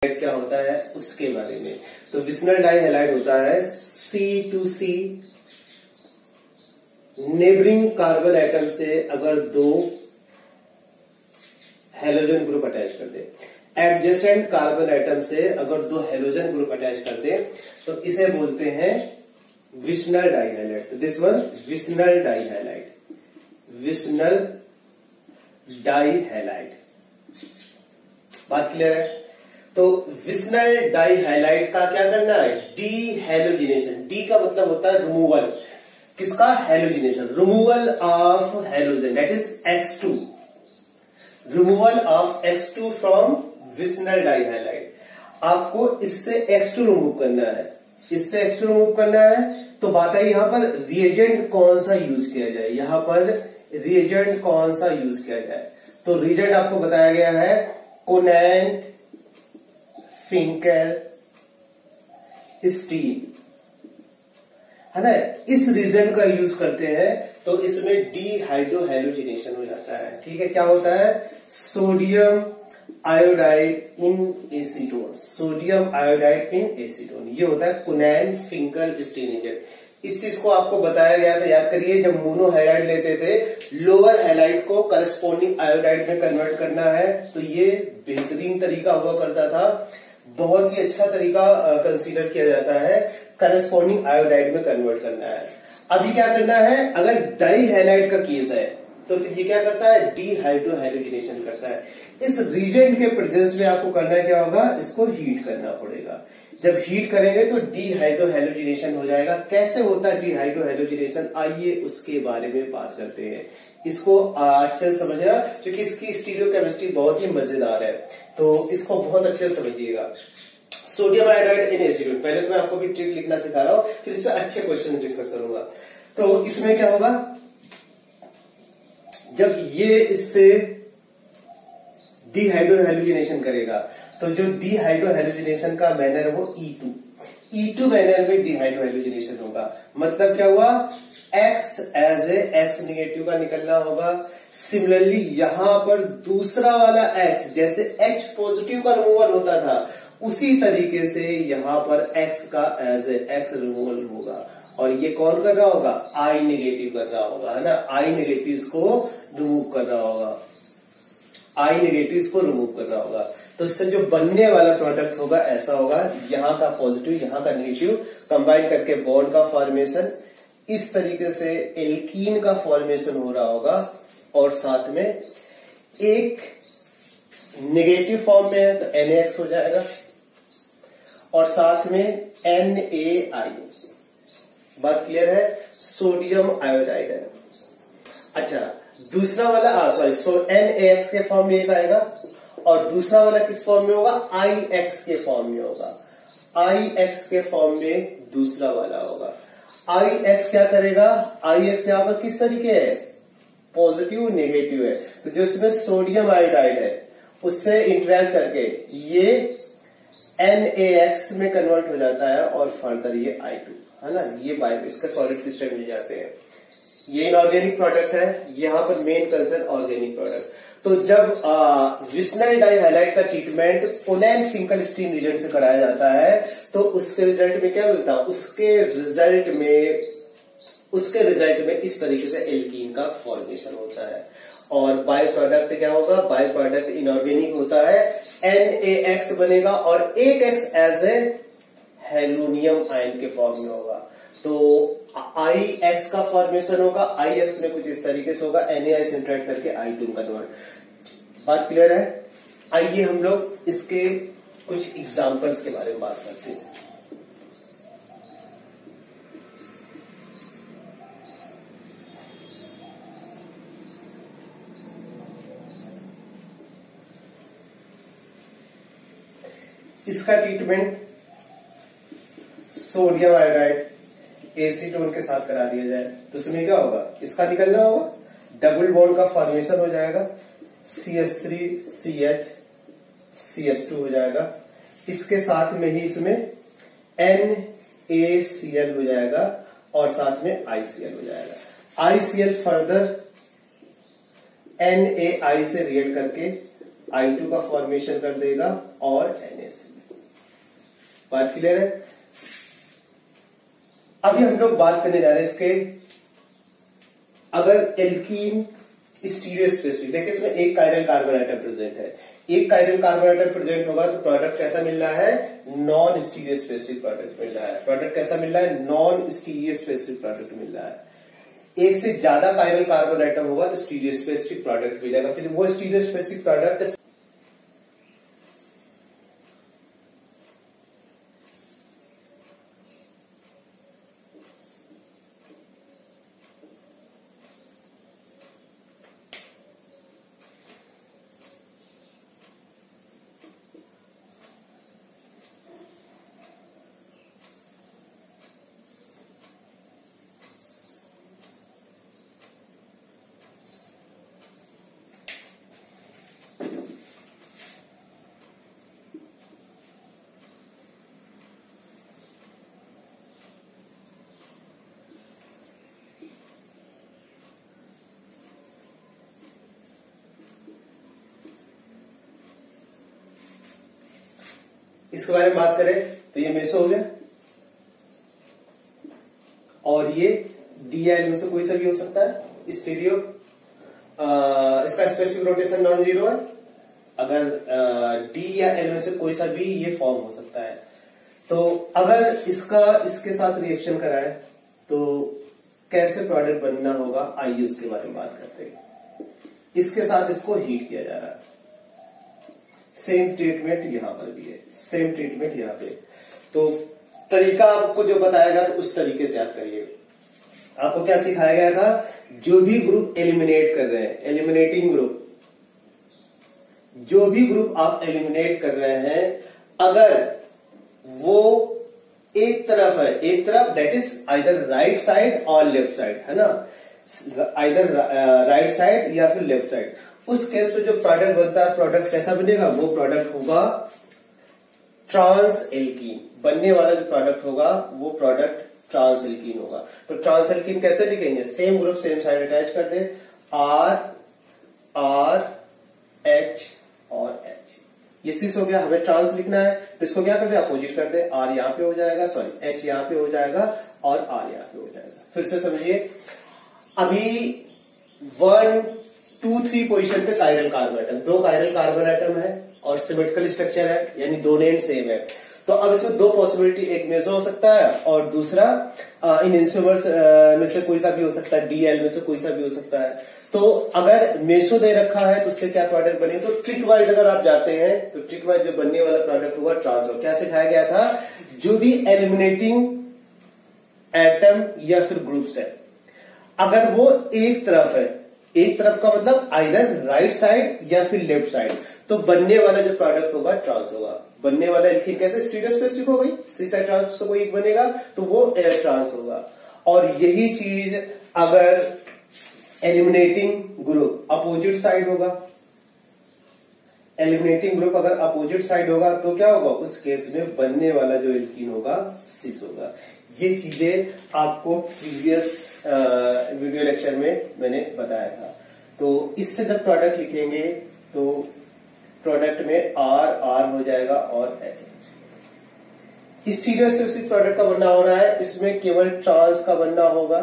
क्या होता है उसके बारे में। तो विसनल डाइहैलाइड होता है C2C नेबरिंग कार्बन एटम से अगर दो हेलोजन ग्रुप अटैच कर दे, एडजेसेंट कार्बन एटम से अगर दो हेलोजन ग्रुप अटैच कर दे तो इसे बोलते हैं vicinal dihalide. This one vicinal dihalide, vicinal dihalide. बात क्लियर है? तो विसनल डाइहैलाइड का क्या करना है? डीहैलोजिनेशन। डी का मतलब होता है रिमूवल। किसका? Halogenation. Removal of halogen, that is X2। Removal of X2 from vicinal dihalide. आपको इससे X2 रिमूव करना है, इससे X2 रिमूव करना है। तो बात है यहां पर रिएजेंट कौन सा यूज किया जाए, यहां पर रिएजेंट कौन सा यूज किया जाए। तो रिएजेंट आपको बताया गया है कोनेंट फिंकेल स्टील, है ना। इस रिएजेंट का यूज करते हैं तो इसमें डीहाइड्रोहेलोजिनेशन हो जाता है। ठीक है, क्या होता है? सोडियम आयोडाइड इन एसीटोन, सोडियम आयोडाइड इन एसीटोन, ये होता है कोनेंट फिंकेल स्टील रिएजेंट। इस चीज को आपको बताया गया था, याद करिए, जब मोनोहैलाइड लेते थे, लोअर हैलाइड को करस्पॉन्डिंग आयोडाइड में कन्वर्ट करना है तो ये बेहतरीन तरीका हुआ करता था, बहुत ही अच्छा तरीका कंसीडर किया जाता है, करस्पॉन्डिंग आयोडाइड में कन्वर्ट करना है। अभी क्या करना है? अगर डाइहैलाइड का केस है तो फिर ये क्या करता है? डीहाइड्रोहेलोजिनेशन करता है। इस रीजेंट के प्रेजेंस में आपको करना क्या होगा? इसको हीट करना पड़ेगा। जब हीट करेंगे तो डीहाइड्रोहेलोजिनेशन हो जाएगा। कैसे होता है डीहाइड्रोहेलोजिनेशन, आइए उसके बारे में बात करते हैं। इसको अच्छे से समझना क्योंकि इसकी स्टीरियोकेमिस्ट्री बहुत ही मजेदार है, तो इसको बहुत अच्छे से समझिएगा। सोडियम आयोडाइड इन एसीटोन, पहले तो मैं आपको भी ट्रिक लिखना सिखा रहा हूं, फिर इस पर अच्छे क्वेश्चन डिस्कस करूंगा। तो इसमें क्या होगा? जब ये इससे डीहाइड्रोहेलोजिनेशन करेगा तो जो डीहाइड्रोहेलोजिनेशन का मैनर है वो E2 मैनर में डीहाइड्रोहेलोजिनेशन होगा। मतलब क्या हुआ? X as a X negative का निकलना होगा। सिमिलरली यहां पर दूसरा वाला X, जैसे H पॉजिटिव का रिमूवल होता था उसी तरीके से यहां पर X का एज ए X रिमूवल होगा। और ये कौन कर रहा होगा? I नेगेटिव कर रहा होगा, है ना। I नेगेटिव इसको रिमूव कर रहा होगा, I नेगेटिव इसको रिमूव कर रहा होगा। तो इससे जो बनने वाला प्रोडक्ट होगा ऐसा होगा, यहां का पॉजिटिव यहां का नेगेटिव कंबाइन करके बॉन्ड का फॉर्मेशन, इस तरीके से एल्कीन का फॉर्मेशन हो रहा होगा। और साथ में एक नेगेटिव फॉर्म में है तो NaX हो जाएगा और साथ में NaI। बात क्लियर है? सोडियम आयोडाइड है। अच्छा, दूसरा वाला NaX के फॉर्म में एक आएगा और दूसरा वाला किस फॉर्म में होगा? IX के फॉर्म में होगा। IX के फॉर्म में दूसरा वाला होगा। IX क्या करेगा? IX यहां पर किस तरीके है? पॉजिटिव नेगेटिव है, तो जो इसमें सोडियम आयोडाइड है उससे इंटरेक्ट करके ये NaX में कन्वर्ट हो जाता है और फर्दर ये I2, है ना, ये बायो इसका सॉलिड क्रिस्टल मिल जाते हैं। ये इनऑर्गेनिक प्रोडक्ट है, यहां पर मेन कंसर्न ऑर्गेनिक प्रोडक्ट। तो जब विसनल डाइहैलाइड का ट्रीटमेंट कोनेंट फिंकेल स्टील रिएजेंट से कराया जाता है तो उसके रिजल्ट में क्या मिलता है? उसके रिजल्ट में इस तरीके से एल्कीन का फॉर्मेशन होता है। और बाय प्रोडक्ट क्या होगा? बाय प्रोडक्ट इनऑर्गेनिक होता है, NaX बनेगा और एक X एज ए हेलोनियम आयन के फॉर्म में होगा। तो IX का फॉर्मेशन होगा, IX में कुछ इस तरीके से होगा, NaI से इंटरेक्ट करके I2 कन्वर्ट। बात क्लियर है? आइए हम लोग इसके कुछ एग्जांपल्स के बारे में बात करते हैं। इसका ट्रीटमेंट सोडियम आयोडाइड एसीटोन के साथ करा दिया जाए तो उसमें क्या होगा? इसका निकलना होगा, डबल बॉन्ड का फॉर्मेशन हो जाएगा, CH3CH CH2 हो जाएगा। इसके साथ में ही इसमें NaCl हो जाएगा और साथ में ICl हो जाएगा। ICl फर्दर NaI से रिएक्ट करके I2 का फॉर्मेशन कर देगा और NaCl। बात क्लियर है? अभी हम लोग बात करने जा रहे हैं इसके, अगर एल्कीन स्टीरियो स्पेसिफिक, देखिए इसमें एक कायरल कार्बन आइटम प्रेजेंट है, एक कायरल कार्बन आइटम प्रेजेंट होगा तो प्रोडक्ट कैसा मिल रहा है? नॉन स्टीरियो स्पेसिफिक प्रोडक्ट मिल रहा है। प्रोडक्ट कैसा मिल रहा है? नॉन स्टीरियो स्पेसिफिक प्रोडक्ट मिल रहा है। एक से ज्यादा कायरल कार्बन आइटम होगा तो स्टीरियो स्पेसिफिक प्रोडक्ट मिल जाएगा। फिर वो स्टीरियो स्पेसिफिक प्रोडक्ट इसके बारे में बात करें तो ये मेसो हो गया और ये DL में से कोई सा भी हो सकता है स्टीरियो। इसका स्पेसिफिक रोटेशन नॉन जीरो है। अगर D या L में से कोई सा भी ये फॉर्म हो सकता है। तो अगर इसके साथ रिएक्शन कराए तो कैसे प्रोडक्ट बनना होगा, आइए उसके बारे में बात करते हैं। इसके साथ इसको हीट किया जा रहा है, सेम ट्रीटमेंट यहां पर भी है, सेम ट्रीटमेंट यहां पे। तो तरीका आपको जो बताएगा तो उस तरीके से आप करिए। आपको क्या सिखाया गया था? जो भी ग्रुप एलिमिनेट कर रहे हैं, एलिमिनेटिंग ग्रुप, जो भी ग्रुप आप एलिमिनेट कर रहे हैं, अगर वो एक तरफ है, एक तरफ that is either right side और लेफ्ट साइड, है ना, आइदर राइट साइड या फिर लेफ्ट साइड, उस केस में जो प्रोडक्ट बनता है, प्रोडक्ट कैसा बनेगा? वो प्रोडक्ट होगा ट्रांस एल्कीन। बनने वाला जो प्रोडक्ट होगा वो प्रोडक्ट ट्रांस एल्कीन होगा। तो ट्रांस एल्कीन कैसे लिखेंगे? Same group same side attach कर दे, R R H और H, ये सिस हो गया। हमें ट्रांस लिखना है तो इसको क्या कर दे? अपोजिट कर दे। R यहां पे हो जाएगा, सॉरी H यहां पे हो जाएगा और R यहां पे हो जाएगा। फिर से समझिए, अभी 1 2 3 पोजीशन पे कायरल कार्बन आइटम, दो कायरल कार्बन आइटम है और सिमेट्रिकल स्ट्रक्चर है, यानी दोनों एंड सेम है। तो अब इसमें दो पॉसिबिलिटी, एक मेसो हो सकता है और दूसरा इन इंसोमर्स में से कोई सा भी हो सकता है, DL में से कोई सा भी हो सकता है। तो अगर मेसो दे रखा है तो उससे क्या प्रोडक्ट बने? तो ट्रिक वाइज अगर आप जाते हैं तो ट्रिक वाइज जो बनने वाला प्रोडक्ट होगा ट्रांस होगा। क्या सिखाया गया था? जो भी एलिमिनेटिंग एटम या फिर ग्रुप्स है, अगर वो एक तरफ है, एक तरफ का मतलब आइदर राइट साइड या फिर लेफ्ट साइड, तो बनने वाला जो प्रोडक्ट होगा ट्रांस होगा। बनने वाला एल्कीन कैसे? स्टीरियो स्पेसिफिक हो गई, सी साइड ट्रांस से कोई एक बनेगा तो वो एयर ट्रांस होगा। और यही चीज अगर एलिमिनेटिंग ग्रुप अपोजिट साइड होगा, एलिमिनेटिंग ग्रुप अगर अपोजिट साइड होगा तो क्या होगा? उस केस में बनने वाला जो एल्कीन होगा सिस होगा। ये चीजें आपको प्रीवियस वीडियो लेक्चर में मैंने बताया था। तो इससे जब प्रोडक्ट लिखेंगे तो प्रोडक्ट में R हो जाएगा और H। स्टीरियो स्पेसिफिक प्रोडक्ट का बनना हो रहा है, इसमें केवल ट्रांस का बनना होगा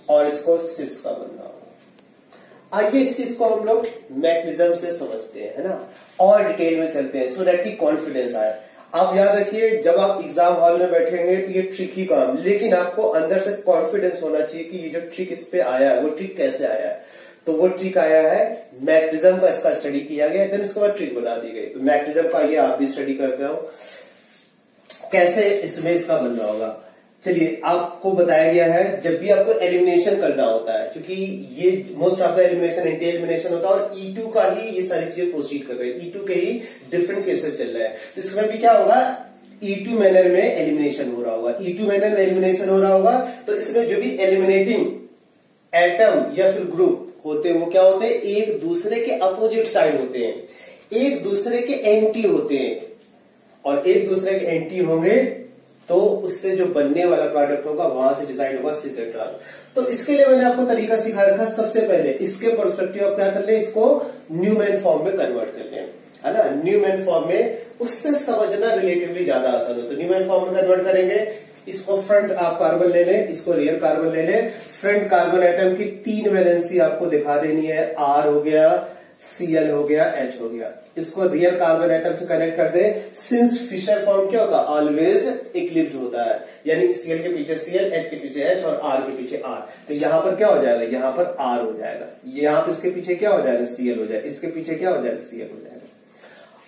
और इसको सिस का बनना होगा। आइए इस चीज को हम लोग मैकेनिज्म से समझते हैं, है ना, और डिटेल में चलते हैं सो दैट की कॉन्फिडेंस आए। आप याद रखिए, जब आप एग्जाम हॉल में बैठेंगे तो ये ट्रिकी काम, लेकिन आपको अंदर से कॉन्फिडेंस होना चाहिए कि ये जो ट्रिक इस पे आया है वो ट्रिक कैसे आया है। तो वो ट्रिक आया है मैकेनिज्म का, इसका स्टडी किया गया, देन इसके बाद ट्रिक बना दी गई। तो मैकेनिज्म का ये आप भी स्टडी करते हो, कैसे इसमें इसका बनना होगा। चलिए, आपको बताया गया है जब भी आपको एलिमिनेशन करना होता है, क्योंकि ये most of the elimination anti elimination होता है और E2 का ही ये सारी चीजें प्रोसीड कर रही है, E2 के ही डिफरेंट केसेस चल रहे हैं। इसमें भी क्या होगा? E2 मैनर में एलिमिनेशन हो रहा होगा, E2 मैनर में एलिमिनेशन हो रहा होगा। तो इसमें जो भी एलिमिनेटिंग एटम या फिर ग्रुप होते हैं वो क्या होते हैं? एक दूसरे के अपोजिट साइड होते हैं, एक दूसरे के एंटी होते हैं, और एक दूसरे के एंटी होंगे तो उससे जो बनने वाला प्रोडक्ट होगा वहां से डिसाइड होगा सिस एंड ट्रांस। तो इसके लिए मैंने आपको तरीका सिखा रखा। सबसे पहले इसके पर्सपेक्टिव आप क्या कर ले, इसको न्यूमैन फॉर्म में कन्वर्ट कर लें, है ना। न्यूमैन फॉर्म में उससे समझना रिलेटिवली ज्यादा आसान हो। तो न्यूमैन फॉर्म में कन्वर्ट करेंगे, इसको फ्रंट आप कार्बन ले लें, इसको रियर कार्बन ले लें। फ्रंट कार्बन एटम की 3 वैलेंसी आपको दिखा देनी है, R हो गया, Cl हो गया, H हो गया। इसको रियर कार्बन एटम से कनेक्ट कर दे। सिंस फिशर फॉर्म क्या होता है, ऑलवेज इक्लिप्स होता है, यानी Cl के पीछे Cl, H के पीछे H और R के पीछे R। तो यहां पर क्या हो जाएगा, यहां पर R हो जाएगा, यहां पर इसके पीछे क्या हो जाएगा, Cl हो जाएगा, इसके पीछे क्या हो जाएगा, Cl हो जाएगा।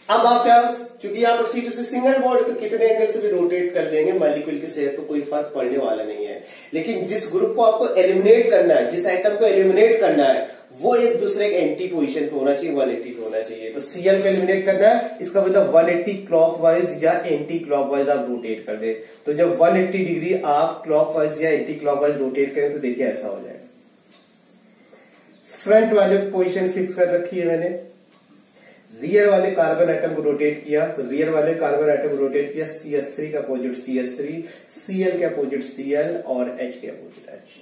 अब आप क्या, चूंकि यहाँ पर C2C सिंगल बॉन्ड है तो कितने एंगल से भी रोटेट कर लेंगे, मॉलिक्यूल की सेहत को कोई फर्क पड़ने वाला नहीं है। लेकिन जिस ग्रुप को आपको एलिमिनेट करना है, जिस एटम को एलिमिनेट करना है, वो एक दूसरे के एंटी पोजीशन पे होना चाहिए, 180 पे होना चाहिए। तो Cl को एलिमिनेट करना है, इसका मतलब 180 क्लॉकवाइज या एंटी क्लॉकवाइज आप रोटेट कर दे। तो जब 180 डिग्री आप क्लॉकवाइज या एंटी क्लॉकवाइज रोटेट करें तो देखिए ऐसा हो जाएगा। फ्रंट वाले पोजीशन फिक्स कर रखी है मैंने, रियर वाले कार्बन एटम को रोटेट किया, तो रियर वाले कार्बन एटम को रोटेट किया, CH3 का अपोजिट CH3, Cl के अपोजिट Cl और H के अपोजिट H।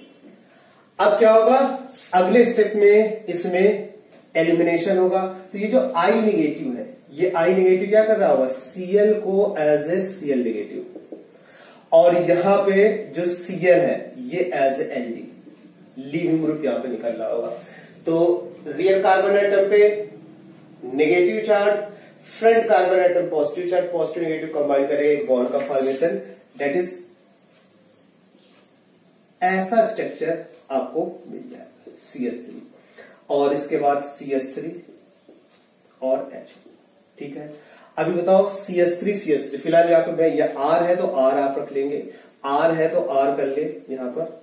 अब क्या होगा, अगले स्टेप में इसमें एलिमिनेशन होगा। तो ये जो I नेगेटिव है, ये I नेगेटिव क्या कर रहा होगा, Cl को एज ए Cl नेगेटिव, और यहां पे जो Cl है ये as a Ld, leaving group यहां पे निकल रहा होगा। तो रियर कार्बन एटम पे negative charge, front carbon atom positive charge, positive negative combine करेंगे, बॉन्ड का फॉर्मेशन, दैट इज ऐसा स्ट्रक्चर आपको मिल जाएगा CH3, और इसके बाद CH3 और H। ठीक है, अभी बताओ CH3 फिलहाल यहाँ पे ये R है तो R आप रख लेंगे, R है तो R कर ले, यहां पर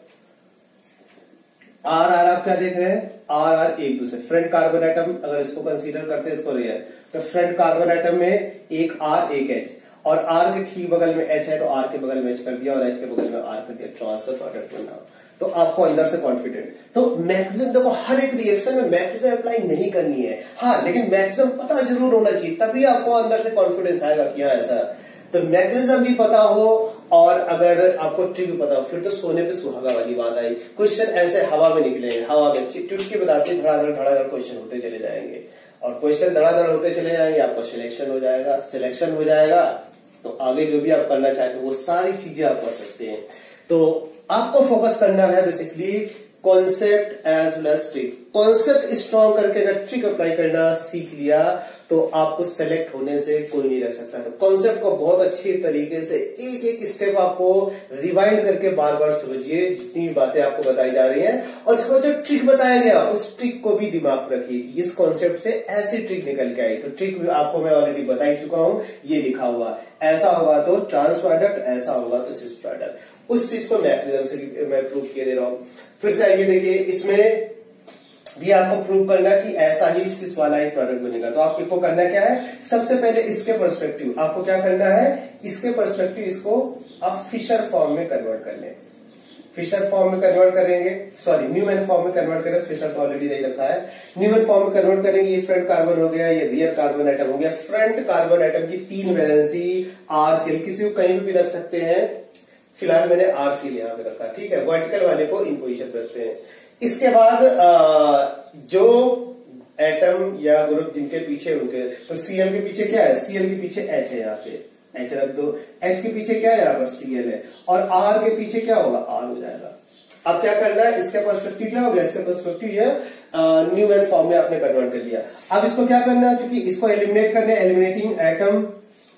R आप क्या देख रहे हैं, R एक दूसरे, फ्रंट कार्बन एटम अगर इसको कंसीडर करते हैं, इसको रियर, तो फ्रंट कार्बन एटम में एक R एक H, और R के ठीक बगल में H है तो R के बगल में H कर दिया और H के बगल में R कर दिया, ट्रांसफर प्रोडक्ट बनना। तो आपको अंदर से कॉन्फिडेंट, तो मैक्सिमम देखो हर एक रिएक्शन में मैक्सिमम अप्लाई नहीं करनी है, हाँ, लेकिन मैक्सिमम पता जरूर होना चाहिए, तभी आपको अंदर से कॉन्फिडेंस आएगा कि हाँ ऐसा। तो मैग्नेटिज्म भी पता हो और अगर आपको ट्रिक भी पता हो, फिर तो सोने पे सुहागा वाली बात आई। क्वेश्चन ऐसे हवा में निकलेंगे, हवा में चुटकी बताते धड़ाधड़ क्वेश्चन होते चले जाएंगे, और क्वेश्चन धड़ाधड़ होते चले जाएंगे, आपका सिलेक्शन हो जाएगा, सिलेक्शन हो जाएगा तो आगे जो भी आप करना चाहते हो वो सारी चीजें आप कर सकते हैं। तो आपको फोकस करना है basically concept as well as trick. Concept strong करके अगर ट्रिक अप्लाई करना सीख लिया तो आपको सेलेक्ट होने से कोई नहीं रख सकता। तो कॉन्सेप्ट को बहुत अच्छी तरीके से एक एक स्टेप आपको रिवाइंड करके बार बार समझिए, जितनी भी बातें आपको बताई जा रही हैं, और इसको जो ट्रिक बताया गया उस ट्रिक को भी दिमाग में रखिए कि इस कॉन्सेप्ट से ऐसी ट्रिक निकल के आई। तो ट्रिक भी आपको मैं ऑलरेडी बता ही चुका हूं, ये लिखा हुआ, ऐसा होगा तो ट्रांस प्रोडक्ट, ऐसा होगा तो सिस प्रोडक्ट। उस चीज को मैग्नेटिज्म से मैं प्रूव किए दे रहा हूं। फिर से आइए देखिए, इसमें भी आपको प्रूव करना है कि ऐसा ही सिस वाला ही प्रोडक्ट बनेगा। तो आपको करना क्या है, सबसे पहले इसके पर्सपेक्टिव आपको क्या करना है, इसके पर्सपेक्टिव इसको आप फिशर फॉर्म में कन्वर्ट कर लें। फिशर फॉर्म में कन्वर्ट करेंगे, सॉरी न्यूमैन फॉर्म में कन्वर्ट करें, फिशर तो ऑलरेडी दे रखा है। न्यूमैन फॉर्म में कन्वर्ट करेंगे, ये फ्रंट कार्बन हो गया, ये रियर कार्बन एटम हो गया। फ्रंट कार्बन एटम की 3 वैलेंसी RCl, किसी को कहीं भी रख सकते हैं, फिलहाल मैंने RCl यहां पे रखा, ठीक है। वर्टिकल वाले को इन पोजिशन पे रखते हैं। इसके बाद जो एटम या ग्रुप जिनके पीछे उनके, तो Cl के पीछे क्या है, Cl के पीछे H है, यहाँ पे H रख दो, H के पीछे क्या है, यहाँ पर Cl है, और R के पीछे क्या होगा, R हो जाएगा। अब क्या करना है, इसका पर्सपेक्टिव क्या हो गया, इसका पर्सपेक्टिव ये न्यूमैन फॉर्म में आपने कन्वर्ट कर लिया। अब इसको क्या करना है, क्योंकि इसको एलिमिनेट करना है, एलिमिनेटिंग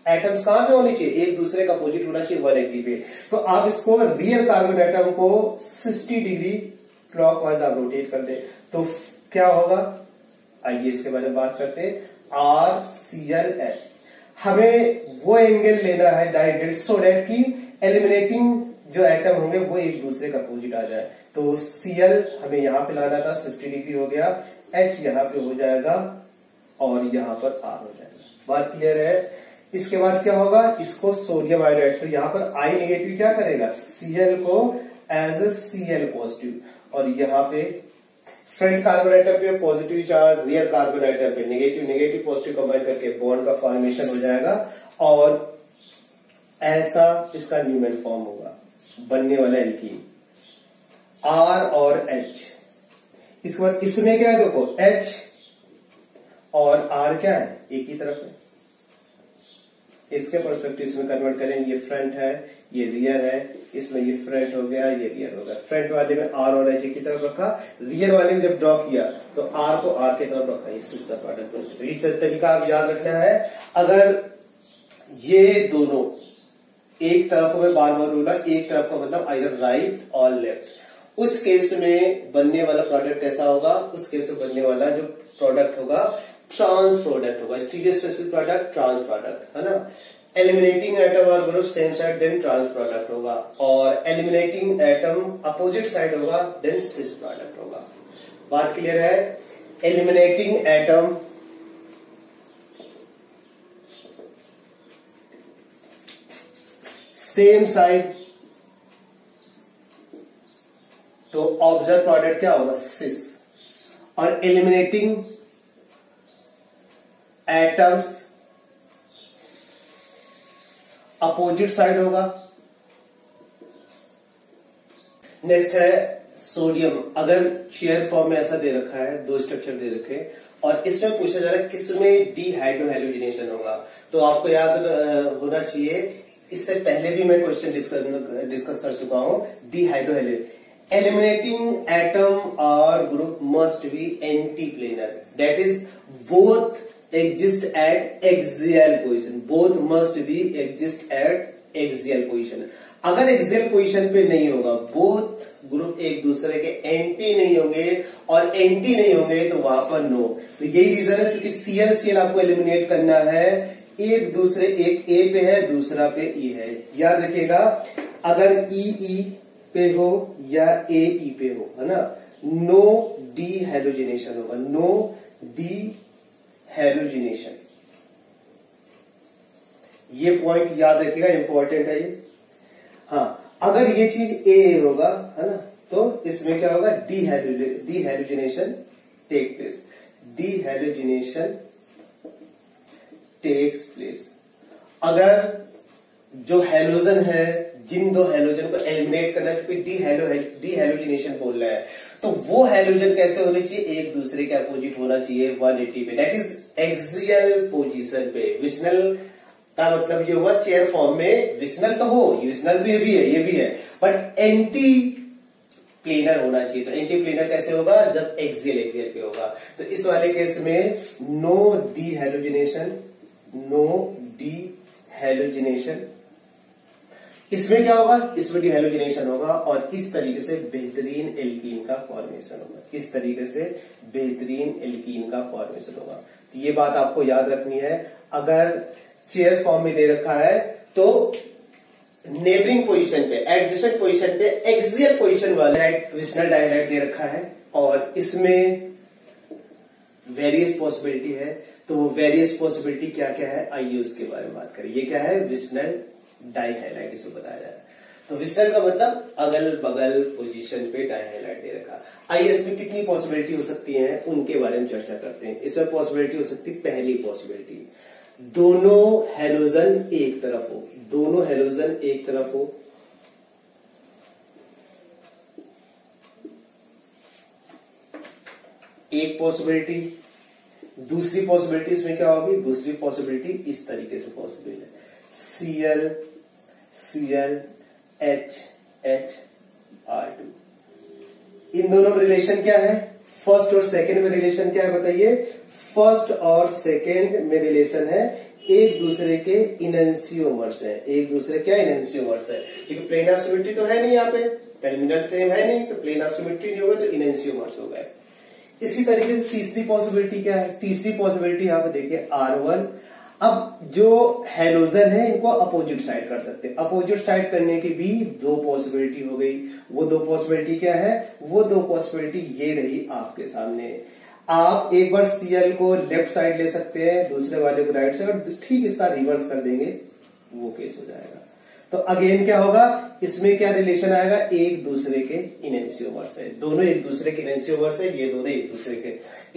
एटम्स कहां पे होनी चाहिए, एक दूसरे का अपोजिट होना चाहिए 180 पे। तो आप इसको रियर कार्बन एटम को 60 डिग्री क्लॉकवाइज आप रोटेट कर दे, तो क्या होगा, आइए इसके बारे में बात करते हैं। RClH, हमें वो एंगल लेना है डायरेक्ट, सो डेट की एलिमिनेटिंग जो एटम होंगे वो एक दूसरे का अपोजिट आ जाए। तो Cl हमें यहां पे लाना था, 60 डिग्री हो गया, H यहां पे हो जाएगा और यहां पर R हो जाएगा। बात क्लियर है। इसके बाद क्या होगा, इसको सोडियम आयोडाइड, तो यहां पर I नेगेटिव क्या करेगा, Cl को एज ए Cl पॉजिटिव, और यहां पे फ्रंट कार्बन एटम पे positive charge, rear carbon atom पे नेगेटिव पॉजिटिव कंबाइन करके बॉन्ड का फॉर्मेशन हो जाएगा, और ऐसा इसका न्यूमैन फॉर्म होगा बनने वाला एल्कीन, R और H। इसके बाद इसमें क्या है, देखो H और R क्या है, एक ही तरफ है। इसके पर्सपेक्टिव में कन्वर्ट करेंगे, ये फ्रंट है, ये रियर है, इसमें ये फ्रंट हो गया, ये रियर हो गया। फ्रंट वाले में R और H की तरफ रखा, रियर वाले में जब ड्रॉ किया तो R को R की तरफ रखा, इसका प्रोडक्ट। इस तरीका आप याद रखना है। अगर ये दोनों एक तरफ में बार बार बोला, एक तरफ का मतलब आइदर राइट और लेफ्ट, उस केस में बनने वाला प्रोडक्ट कैसा होगा, उस केस में बनने वाला जो प्रोडक्ट होगा ट्रांस प्रोडक्ट होगा। Stereospecific product trans product है ना। एलिमिनेटिंग एटम और group same side then trans product होगा, और एलिमिनेटिंग एटम अपोजिट साइड होगा देन सिस प्रोडक्ट होगा। बात क्लियर है। एलिमिनेटिंग एटम सेम साइड तो ऑब्जर्व प्रोडक्ट क्या होगा, सिस। और एलिमिनेटिंग एटम्स अपोजिट साइड होगा। नेक्स्ट है सोडियम। अगर चेयर फॉर्म में ऐसा दे रखा है, दो स्ट्रक्चर दे रखे और इसमें पूछा जा रहा है किसमें डीहाइड्रोहैलोजिनेशन होगा, तो आपको याद होना चाहिए, इससे पहले भी मैं क्वेश्चन डिस्कस कर चुका हूं। डीहाइड्रोहैलोजिनेशन एलिमिनेटिंग एटम और group must be anti planar, that is both exist at axial position, both must be exist at axial position। अगर एक्सियल पोजीशन पे नहीं होगा, बोथ ग्रुप एक दूसरे के एंटी नहीं होंगे, और एंटी नहीं होंगे तो वहां पर नो। तो यही रीजन है, क्योंकि सीएल आपको एलिमिनेट करना है, एक दूसरे, एक ए पे है, दूसरा पे ई है। याद रखिएगा, अगर ई पे हो या ए पे हो, है ना, नो डीहाइड्रोजिनेशन होगा, नो डीहाइड्रोजिनेशन। ये पॉइंट याद रखिएगा, इंपॉर्टेंट है ये। हाँ, अगर ये चीज ए होगा, है ना, तो इसमें क्या होगा, dehydrogenation take place, dehydrogenation takes place. अगर जो हैलोजन है, जिन दो हैलोजन को एलिमिनेट करना है, क्योंकि डीहाइड्रोजिनेशन बोल रहा है, तो वो हैलोजन कैसे होने चाहिए, एक दूसरे के अपोजिट होना चाहिए 180 पे, दैट इज एक्सियल पोजीशन पे। विशनल का मतलब ये हुआ चेयर फॉर्म में, विशनल तो हो, विशनल तो ये भी है, बट एंटी प्लेनर होना चाहिए। तो एंटी प्लेनर कैसे होगा, जब एक्सियल पे होगा। तो इस वाले केस में नो डीहाइड्रोजिनेशन, नो डीहाइड्रोजिनेशन। इसमें क्या होगा, इसमें डीहाइड्रोजिनेशन होगा, और इस तरीके से बेहतरीन एल्कीन का फॉर्मेशन होगा, इस तरीके से बेहतरीन एल्कीन का फॉर्मेशन होगा। तो ये बात आपको याद रखनी है। अगर चेयर फॉर्म में दे रखा है तो नेबरिंग पोजीशन पे, एडजेसेंट पोजीशन पे, एक्सियल पोजीशन वाला विशनल डाइहाइड दे रखा है, और इसमें वेरियस पॉसिबिलिटी है। तो वो वेरियस पॉसिबिलिटी क्या क्या है, आइए उसके बारे में बात करें। ये क्या है, विशनल डाइहाइलाइट, इसको बताया जाए। तो विशनल का मतलब अगल बगल पोजीशन पे डाइहाइलाइट दे रखा। आइए इसमें कितनी पॉसिबिलिटी हो सकती है, उनके बारे में चर्चा करते हैं। इसमें पॉसिबिलिटी हो सकती है, पहली पॉसिबिलिटी, दोनों हैलोजन एक तरफ हो, दोनों हैलोजन एक तरफ हो, एक पॉसिबिलिटी। दूसरी पॉसिबिलिटी इसमें क्या होगी, दूसरी पॉसिबिलिटी इस तरीके से पॉसिबल है, Cl Cl HHR2। इन दोनों में रिलेशन क्या है, फर्स्ट और सेकंड में रिलेशन क्या है बताइए। फर्स्ट और सेकंड में रिलेशन है एक दूसरे के इनएंसियोमर्स है, एक दूसरे क्या इनएंसियोमर्स है, क्योंकि प्लेन ऑफ सिमेट्री तो है नहीं, यहाँ पे टर्मिनल सेम है नहीं, तो प्लेन ऑफ सिमेट्री नहीं होगा, तो इनएंसियोमर्स होगा। इसी तरीके से तीसरी पॉसिबिलिटी क्या है, तीसरी पॉसिबिलिटी यहाँ पे देखिए R1। अब जो हैलोजन है इनको अपोजिट साइड कर सकते हैं, अपोजिट साइड करने की भी दो पॉसिबिलिटी हो गई। वो दो पॉसिबिलिटी क्या है, वो दो पॉसिबिलिटी ये रही आपके सामने। आप एक बार Cl को लेफ्ट साइड ले सकते हैं, दूसरे वाले को राइट साइड, और ठीक इसका रिवर्स कर देंगे, वो केस हो जाएगा। तो अगेन क्या होगा, इसमें क्या रिलेशन आएगा, एक दूसरे के इनएंसियोमर्स है, दोनों एक दूसरे के इनएंसियोमर्स है, ये दोनों एक दूसरे के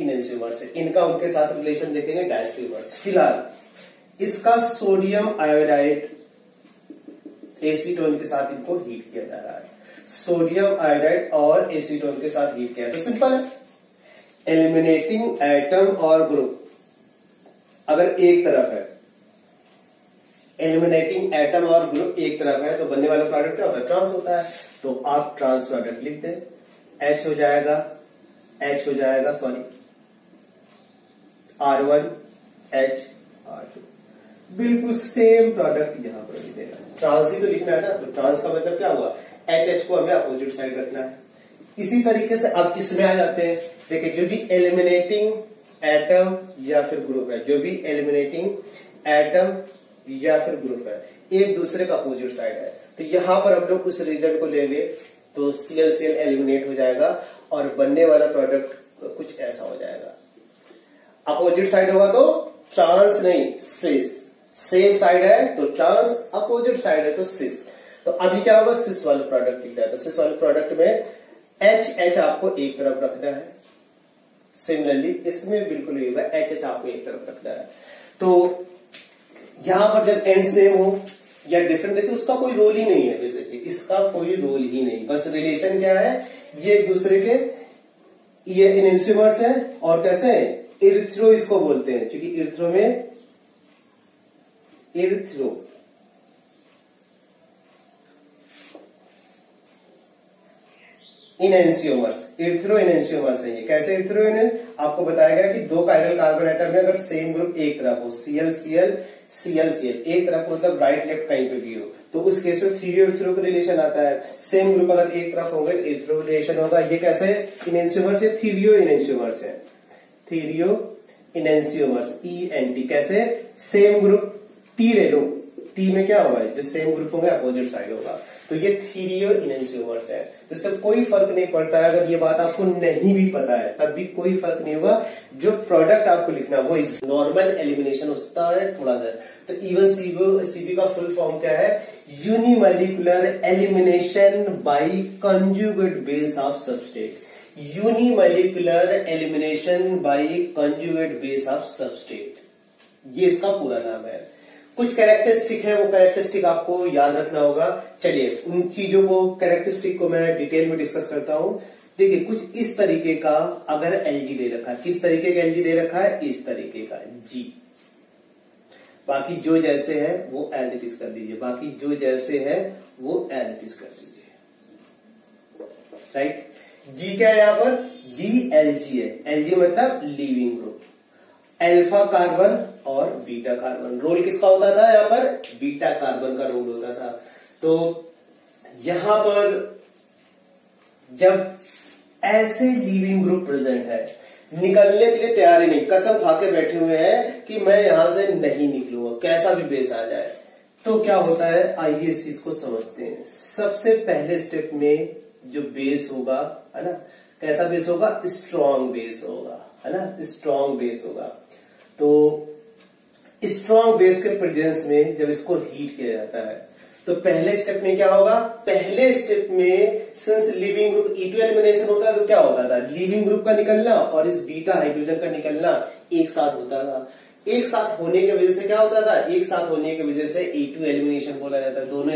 इनएंसियोमर्स है। इनका उनके साथ रिलेशन देखेंगे डायस्ट्रोमर्स। फिलहाल इसका सोडियम आयोडाइड एसीटोन के साथ इनको हीट किया जा रहा है, सोडियम आयोडाइड और एसीटोन के साथ हीट किया है। तो सिंपल है, एलिमिनेटिंग एटम और ग्रुप अगर एक तरफ है, एलिमिनेटिंग एटम और ग्रुप एक तरफ है, तो बनने वाला प्रोडक्ट क्या होता है? ट्रांस होता है। तो आप ट्रांस प्रोडक्ट लिख दें, H हो जाएगा सॉरी R1 H R2, बिल्कुल सेम प्रोडक्ट यहां पर मिलेगा। ट्रांस ही तो लिखना है ना, तो ट्रांस का मतलब क्या हुआ? H को हमें अपोजिट साइड रखना है। इसी तरीके से अब किसमें आ जाते हैं? देखिए, जो भी एलिमिनेटिंग एटम या फिर ग्रुप है, जो भी एलिमिनेटिंग एटम या फिर ग्रुप है, एक दूसरे का अपोजिट साइड है, तो यहां पर हम लोग उस रीजन को लेंगे तो Cl एलिमिनेट हो जाएगा और बनने वाला प्रोडक्ट कुछ ऐसा हो जाएगा। अपोजिट साइड होगा तो ट्रांस नहीं सिस, सेम साइड है तो ट्रांस, अपोजिट साइड है तो सिस। तो अभी क्या होगा? सिस वाले प्रोडक्ट लिखना है, तो सिस वाले प्रोडक्ट में H आपको एक तरफ रखना है। सिमिलरली इसमें बिल्कुल ही होगा, H आपको एक तरफ रखना है। तो यहां पर जब एंड सेम हो या डिफरेंट देखिए, उसका कोई रोल ही नहीं है, बेसिकली इसका कोई रोल ही नहीं, बस रिलेशन क्या है? ये एक दूसरे के ये इनएंसियोमर्स है और कैसे इरिथ्रो इसको बोलते हैं, क्योंकि इरिथ्रो में इरिथ्रो इनएंसियोमर्स, इरिथ्रो इनएंसियोमर्स है ये। कैसे इरिथ्रो इनएन? आपको बताया गया कि दो कायरल कार्बन एटम में अगर सेम ग्रुप एक तरफ हो, Cl Cl Cl Cl एक तरफ हो, मतलब राइट लेफ्ट कहीं पे भी हो, तो उस केस में थीरियो इरिथ्रो का रिलेशन आता है। सेम ग्रुप अगर एक तरफ होंगे तो इरिथ्रो रिलेशन होगा। ये कैसे इनएंसियोमर्स है? थीरियो इनएंसियोमर्स है, थीरियो इनएंसियोमर्स ENT। कैसे? सेम ग्रुप टी ले लो, टी में क्या होगा? जो सेम ग्रुप होंगे अपोजिट साइड होगा, तो ये थीरियो इनएंसियोमर्स है। तो इससे कोई फर्क नहीं पड़ता है, अगर ये बात आपको नहीं भी पता है तब भी कोई फर्क नहीं होगा। जो प्रोडक्ट आपको लिखना वो नॉर्मल एलिमिनेशन होता है थोड़ा सा। तो इवन सीबी का फुल फॉर्म क्या है? Unimolecular elimination by conjugate base of substrate. Unimolecular elimination by conjugate base of substrate, ये इसका पूरा नाम है। कुछ कैरेक्टरिस्टिक है, वो कैरेक्टरिस्टिक आपको याद रखना होगा। चलिए उन चीजों को, कैरेक्टरिस्टिक को मैं डिटेल में डिस्कस करता हूं। देखिए, कुछ इस तरीके का अगर Lg दे रखा है, किस तरीके का Lg दे रखा है? इस तरीके का G। बाकी जो जैसे है वो एज इट इज कर दीजिए, बाकी जो जैसे है वो एज इट इज कर दीजिए, राइट। G क्या है यहां पर? GLG है। Lg मतलब लीविंग ग्रुप, अल्फा कार्बन और बीटा कार्बन। रोल किसका होता था यहां पर? बीटा कार्बन का रोल होता था। तो यहां पर जब ऐसे लीविंग ग्रुप प्रेजेंट है, निकलने के लिए तैयार ही नहीं, कसम खाके बैठे हुए हैं कि मैं यहां से नहीं निकलूंगा कैसा भी बेस आ जाए, तो क्या होता है? आइए इस चीज को समझते हैं। सबसे पहले स्टेप में जो बेस होगा, है ना, कैसा बेस होगा? स्ट्रॉन्ग बेस होगा, है ना, स्ट्रॉन्ग बेस होगा। तो स्ट्रॉन्ग बेस के प्रेजेंस में जब इसको हीट किया जाता है तो पहले स्टेप में क्या होगा? पहले स्टेप में since leaving group E2 elimination होता है तो क्या होता था? लिविंग ग्रुप का निकलना और इस बीटा हाइड्रोजन का निकलना एक साथ होता था। एक साथ होने की वजह से क्या होता था? एक साथ होने की वजह से E2 एलिमिनेशन बोला जाता है। दोनों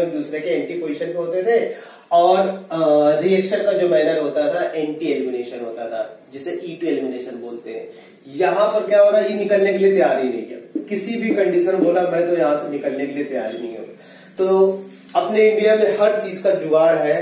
एक दूसरे के एंटी पोजीशन पे होते थे और रिएक्शन का जो मैनर होता था एंटी एलिमिनेशन होता था, जिसे E2 एलिमिनेशन बोलते हैं। यहां पर क्या हो रहा है? ये निकलने के लिए तैयार ही नहीं किया, किसी भी कंडीशन बोला मैं तो यहां से निकलने के लिए तैयार ही नहीं हूं। तो अपने इंडिया में हर चीज का जुगाड़ है।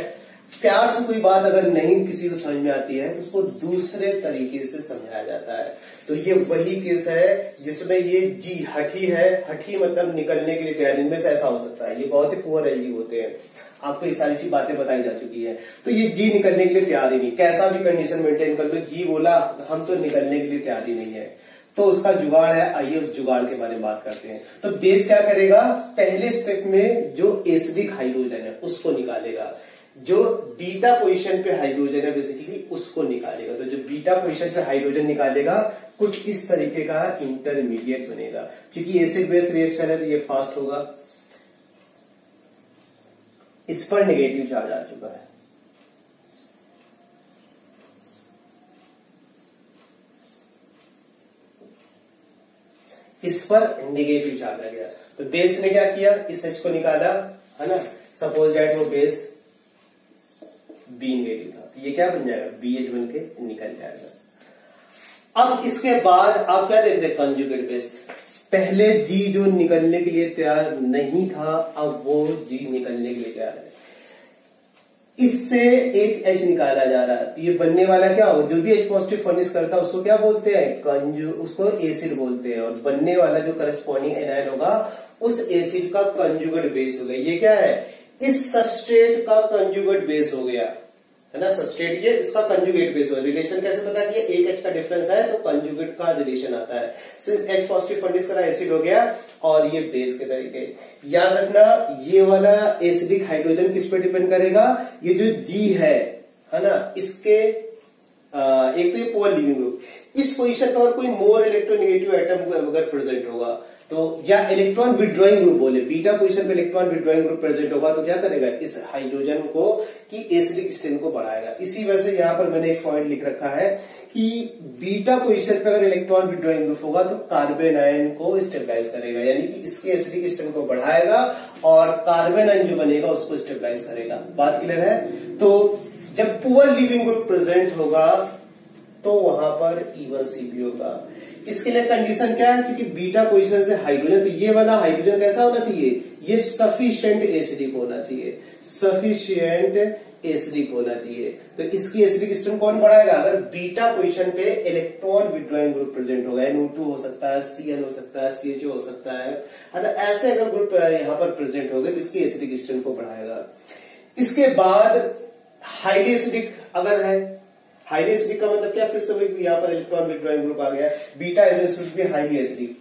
प्यार से कोई बात अगर नहीं किसी को समझ में आती है तो उसको दूसरे तरीके से समझाया जाता है। तो ये वही केस है जिसमें ये जी हठी है। हठी मतलब निकलने के लिए तैयार, इनमें से ऐसा हो सकता है। ये बहुत ही पुअर एलजी होते हैं, आपको ये सारी चीज बातें बताई जा चुकी है। तो ये जी निकलने के लिए तैयार ही नहीं, कैसा भी कंडीशन मेंटेन कर लो, जी बोला हम तो निकलने के लिए तैयार ही नहीं है। तो उसका जुगाड़ है, आइए उस जुगाड़ के बारे में बात करते हैं। तो बेस क्या करेगा? पहले स्टेप में जो एसिडिक हाइड्रोजन है उसको निकालेगा, जो बीटा पोजीशन पे हाइड्रोजन है बेसिकली उसको निकालेगा। तो जो बीटा पोजीशन पे हाइड्रोजन निकालेगा कुछ इस तरीके का इंटरमीडिएट बनेगा। क्योंकि एसिड बेस रिएक्शन है तो ये फास्ट होगा। इस पर नेगेटिव चार्ज आ चुका है, इस पर नेगेटिव चार्ज आ गया। तो बेस ने क्या किया? इस H को निकाला, है ना। सपोज दैट वो बेस B नेगेटिव था, तो ये क्या बन जाएगा? BH बन के निकल जाएगा। अब इसके बाद आप क्या देख रहे हैं, कंजुगेट बेस। पहले जी जो निकलने के लिए तैयार नहीं था, अब वो जी निकलने के लिए तैयार है। इससे एक H निकाला जा रहा है, तो ये बनने वाला क्या हो, जो भी H पॉजिटिव फर्निश करता है उसको क्या बोलते हैं, उसको एसिड बोलते हैं। और बनने वाला जो करस्पॉन्डिंग एनायन होगा उस एसिड का कंजुगेट बेस हो गया। ये क्या है, इस सबस्ट्रेट का कंजुगेट बेस हो गया, है ना। सबस्ट्रेट ये इसका कंजुगेट बेस हो। रिलेशन कैसे पता किया, एक H का डिफरेंस है तो कंजुगेट का रिलेशन आता है। सिंस H पॉजिटिव फर्निश करा एसिड हो गया और ये बेस के तरीके। याद रखना ये वाला एसिडिक हाइड्रोजन किस पे डिपेंड करेगा, ये जो G है ना, इसके एक तो ये पोअर लिविंग ग्रुप, इस पोजीशन पर कोई मोर इलेक्ट्रोनेगेटिव एटम अगर प्रेजेंट होगा तो, या इलेक्ट्रॉन विड्रॉइंग ग्रुप बोले, बीटा पोजीशन पे इलेक्ट्रॉन विड्रॉइंग ग्रुप प्रेजेंट होगा तो क्या करेगा, इस हाइड्रोजन को की एसिडिक स्ट्रेंथ को बढ़ाएगा। इसी वजह से यहां पर मैंने एक पॉइंट लिख रखा है कि बीटा पोजीशन पे अगर इलेक्ट्रॉन विड्रॉइंग ग्रुप होगा तो कार्बन आयन को स्टेबलाइज करेगा, यानी कि इसके एसिडिक स्ट्रेंथ को बढ़ाएगा और कार्बन आयन जो बनेगा उसको स्टेबलाइज करेगा। बात क्लियर है। तो जब पुअर लिविंग ग्रुप प्रेजेंट होगा तो वहां पर E1CP होगा। इसके लिए कंडीशन क्या है, क्योंकि बीटा पोजीशन से हाइड्रोजन, तो ये वाला हाइड्रोजन कैसा होना चाहिए, ये सफिशिएंट एसिडिक होना चाहिए, सफिशिएंट एसिडिक होना चाहिए। तो इसकी एसिडिक स्ट्रेंथ कौन बढ़ाएगा, अगर बीटा पोजीशन पे इलेक्ट्रॉन विड्रॉइंग ग्रुप प्रेजेंट होगा, NO2 हो सकता है, Cl हो सकता है, CHO हो सकता है ना, ऐसे अगर ग्रुप यहाँ पर प्रेजेंट हो गए तो इसकी एसिडिक स्ट्रेंथ को बढ़ाएगा। इसके बाद हाईली एसिडिक अगर है, हाईली एसिडिक का मतलब क्या, फिर से वही यहाँ पर इलेक्ट्रॉन विड्रॉइंग ग्रुप आ गया, बीटा एसिड भी हाईली एसिडिक।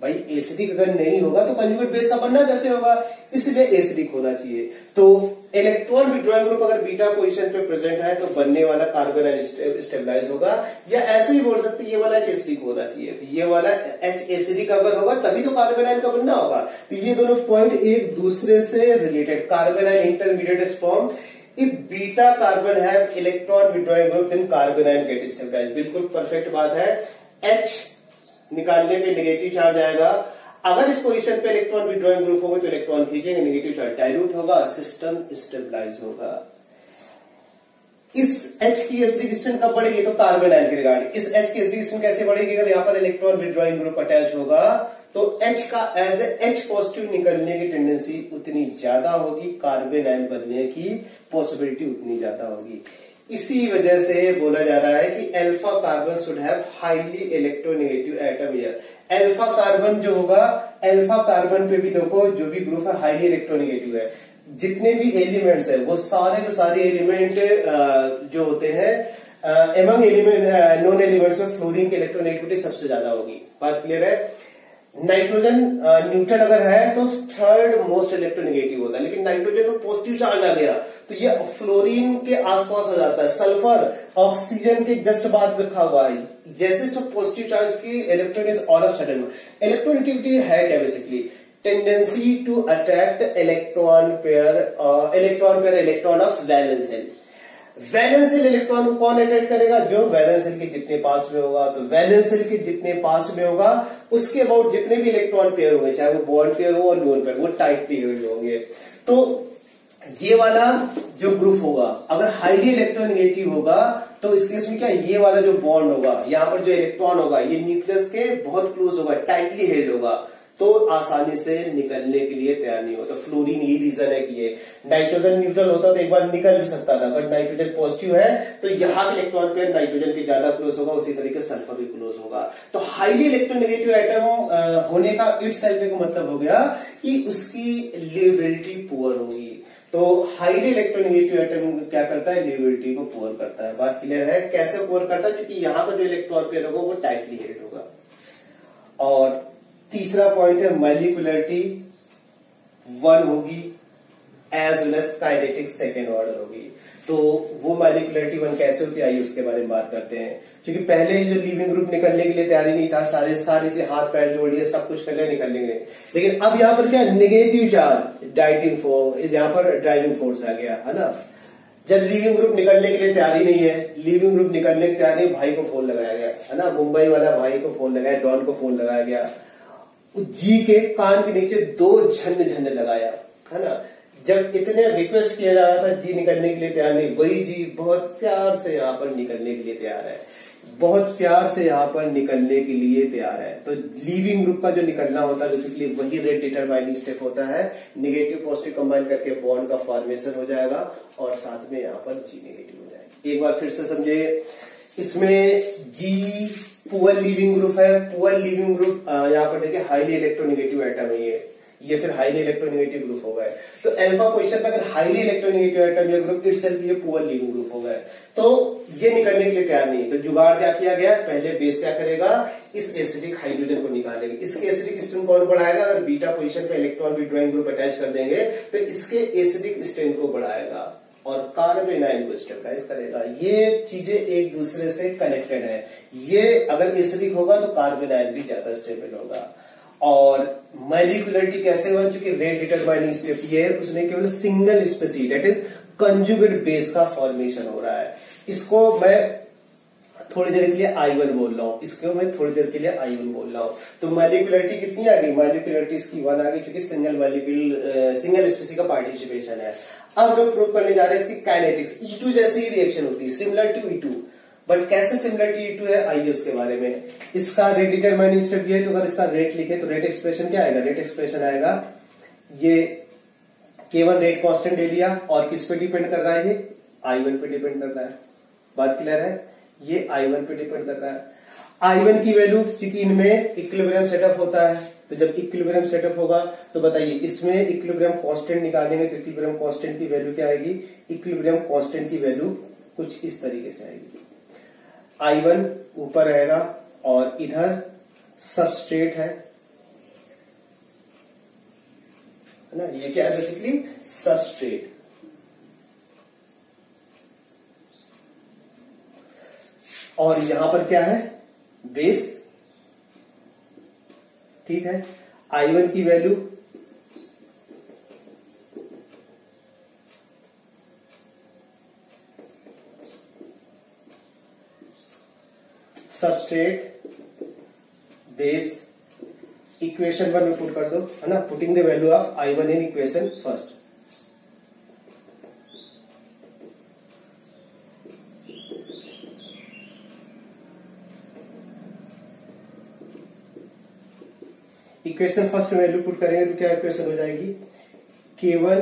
भाई एसिडिक अगर नहीं होगा तो कंजुगेट बेस का बनना कैसे होगा, इसलिए एसिडिक होना चाहिए। तो इलेक्ट्रॉन विड्रॉइंग ग्रुप अगर बीटा पोजीशन पे प्रेजेंट है तो बनने वाला कार्बन आयन स्टेबलाइज होगा, या ऐसे भी बोल सकते ये वाला H एसिडिक होना चाहिए। तो ये वाला H एसिडिक अगर होगा तभी तो कार्बन आयन का बनना होगा। तो ये दोनों पॉइंट एक दूसरे से related, carbon ion intermediate is form if beta carbon have electron withdrawing group then carbon ion get stabilized। बिल्कुल परफेक्ट बात है। H निकालने पे नेगेटिव चार्ज आएगा, अगर इस पोजीशन पे इलेक्ट्रॉन विड्रॉइंग ग्रुप होगा तो इलेक्ट्रॉन खींचेंगे, नेगेटिव चार्ज डाइल्यूट होगा, सिस्टम स्टेबलाइज होगा। इस H की एसिडिक स्ट्रेंथ कब बढ़ेगी, तो कार्बन आयन के रिगार्डिंग। इस H की एसिडिक स्ट्रेंथ कैसे बढ़ेगी, अगर यहाँ पर इलेक्ट्रॉन विड्रॉइंग ग्रुप अटैच होगा तो H का एज H पॉजिटिव निकलने की टेंडेंसी उतनी ज्यादा होगी, कार्बन आयन बनने की पॉसिबिलिटी उतनी ज्यादा होगी। इसी वजह से बोला जा रहा है कि alpha carbon should have highly electronegative atom here. Alpha carbon जो होगा, अल्फा कार्बन पे भी देखो जो भी ग्रुप है हाईली इलेक्ट्रोनेगेटिव है। जितने भी एलिमेंट्स है वो सारे के सारे एलिमेंट जो होते हैं एमंग एलिमेंट नॉन एलिमेंट्स में फ्लोरीन की इलेक्ट्रोनेगेटिविटी सबसे ज्यादा होगी। बात क्लियर है। नाइट्रोजन न्यूट्रल अगर है तो थर्ड मोस्ट इलेक्ट्रोनेगेटिव होता है, लेकिन नाइट्रोजन में पॉजिटिव चार्ज आ गया तो ये फ्लोरीन के आसपास आ जाता है। सल्फर ऑक्सीजन के जस्ट बाद रखा हुआ है, जैसे सब पॉजिटिव चार्ज की electron is all of sudden. Electronegativity है क्या, basically tendency to attract electron pair electron of valence shell. Valence shell electron को कौन अट्रैक्ट करेगा, जो वैलेंस शेल के जितने पास में होगा। तो वैलेंस शेल के जितने पास में होगा उसके अबाउट जितने भी इलेक्ट्रॉन पेयर होंगे, चाहे वो बॉन्ड पेयर हो और लोन पेयर, वो टाइटली होंगे। तो ये वाला जो ग्रुप होगा अगर हाईली इलेक्ट्रोनेगेटिव होगा तो इस केस में क्या, ये वाला जो बॉन्ड होगा, यहाँ पर जो इलेक्ट्रॉन होगा ये न्यूक्लियस के बहुत क्लोज होगा, टाइटली हेल्ड होगा, तो आसानी से निकलने के लिए तैयार नहीं होता। फ्लोरीन यही रीजन है कि ये नाइट्रोजन न्यूट्रल होता तो एक बार निकल भी सकता था, बट नाइट्रोजन पॉजिटिव है तो यहाँ के इलेक्ट्रॉन पेयर नाइट्रोजन के ज्यादा क्लोज होगा, उसी तरीके से सल्फर भी क्लोज होगा। तो हाईली इलेक्ट्रोनेगेटिव एटम होने का इटसेल्फ का मतलब हो गया कि उसकी लिवेबिलिटी पुअर होगी। तो हाईली इलेक्ट्रोनेगेटिव एटम क्या करता है, लिवेबिलिटी को पुअर करता है। बात क्लियर है। कैसे पुअर करता है, क्योंकि यहाँ का जो इलेक्ट्रॉन पेयर होगा वो टाइटली हेल्ड होगा। और तीसरा पॉइंट है मॉलिक्यूलरिटी 1 होगी as well as kinetic second order होगी। तो वो मॉलिक्यूलरिटी 1 कैसे होती है आइए उसके बारे में बात करते हैं। क्योंकि पहले जो लिविंग ग्रुप निकलने के लिए तैयारी नहीं था, सारे से हाथ पैर जोड़ लिए, सब कुछ कर लिया, निकलने के लिए। लेकिन अब यहाँ पर क्या, नेगेटिव चार्ज डाइटिंग फोर्स, यहाँ पर ड्राइविंग फोर्स आ गया, है ना। जब लिविंग ग्रुप निकलने के लिए तैयारी नहीं है, लिविंग ग्रुप निकलने की तैयारी, भाई को फोन लगाया गया, है ना, मुंबई वाला भाई को फोन लगाया, डॉन को फोन लगाया गया, जी के कान के नीचे 2 झन लगाया, है ना। जब इतने रिक्वेस्ट किया जा रहा था जी निकलने के लिए तैयार नहीं, वही जी बहुत प्यार से यहाँ पर निकलने के लिए तैयार है। बहुत प्यार से यहाँ पर निकलने के लिए तैयार है। तो लीविंग ग्रुप का जो निकलना होता है बेसिकली वही रेट डिटरमाइनिंग स्टेप होता है। नेगेटिव पॉजिटिव कंबाइन करके बॉन्ड का फॉर्मेशन हो जाएगा और साथ में यहाँ पर जी नेगेटिव हो जाएगा। एक बार फिर से समझे, इसमें जी पुअर लीविंग ग्रुप है। पुअर लीविंग ग्रुप यहाँ पर देखिए हाईली इलेक्ट्रोनेगेटिव एटम है ये फिर हाईली इलेक्ट्रोनेगेटिव ग्रुप हो गए। तो अल्फा पोजीशन पर अगर हाईली इलेक्ट्रोनेगेटिव एटम या ग्रुप इटसेल्फ ये पुअर लीविंग ग्रुप हो गए। तो ये निकलने के लिए तैयार नहीं। तो जुगाड़ क्या किया गया, पहले बेस क्या करेगा, इस एसिडिक हाइड्रोजन को निकालेगा। इसके एसिडिक स्ट्रेंथ कौन बढ़ाएगा, अगर बीटा पोजीशन पे इलेक्ट्रॉन विड्रॉइंग ग्रुप अटैच कर देंगे तो इसके एसिडिक स्ट्रेंथ को बढ़ाएगा और कार्बन आयन को स्टेबलाइज करेगा। ये चीजें एक दूसरे से कनेक्टेड है। ये अगर एसिडिक होगा तो कार्बन आयन भी ज्यादा स्टेबल होगा। और मॉलिक्यूलरिटी कैसे हुआ, चूंकि रेट डिटरमाइनिंग स्टेप ये है, उसने केवल single species that is conjugate base का फॉर्मेशन हो रहा है। इसको मैं थोड़ी देर के लिए I1 बोल रहा हूं, इसको मैं थोड़ी देर के लिए I1 बोल रहा हूं। तो मॉलिक्यूलरिटी कितनी आ गई, मॉलिक्यूलरिटी इसकी 1 आ गई, क्योंकि सिंगल स्पेसीज का पार्टिसिपेशन है। अब हम प्रूव करने जा रहे हैं इसकी काइनेटिक्स। E2 जैसी ही रिएक्शन होती है, सिमिलर टू E2, बट कैसे सिमिलर टू E2 है आइए उसके बारे में। इसका रेट डिटरमाइनिंग स्टेप ये है, तो अगर इसका रेट लिखे तो रेट एक्सप्रेशन क्या आएगा, रेट एक्सप्रेशन आएगा ये केवल रेट कांस्टेंट ले लिया और किस पे डिपेंड कर रहा है, ये I1 पे डिपेंड कर रहा है। बात क्लियर है, ये I1 पे डिपेंड कर रहा है। I1 की वैल्यू, क्योंकि इनमें इक्विलिब्रियम सेटअप होता है, तो जब इक्विलिब्रियम सेटअप होगा तो बताइए इसमें इक्विलिब्रियम कांस्टेंट निकालेंगे तो इक्विलिब्रियम कांस्टेंट की वैल्यू क्या आएगी, इक्विलिब्रियम कांस्टेंट की वैल्यू कुछ इस तरीके से आएगी। I1 ऊपर रहेगा और इधर सबस्ट्रेट है ना, ये क्या है बेसिकली सबस्ट्रेट। और यहां पर क्या है, बेस। ठीक है, I1 की वैल्यू सबस्ट्रेट बेस इक्वेशन 1 में पुट कर दो, है ना, putting the value of I1 in equation first. Equation first में वैल्यू पुट करेंगे तो क्या इक्वेशन हो जाएगी, K1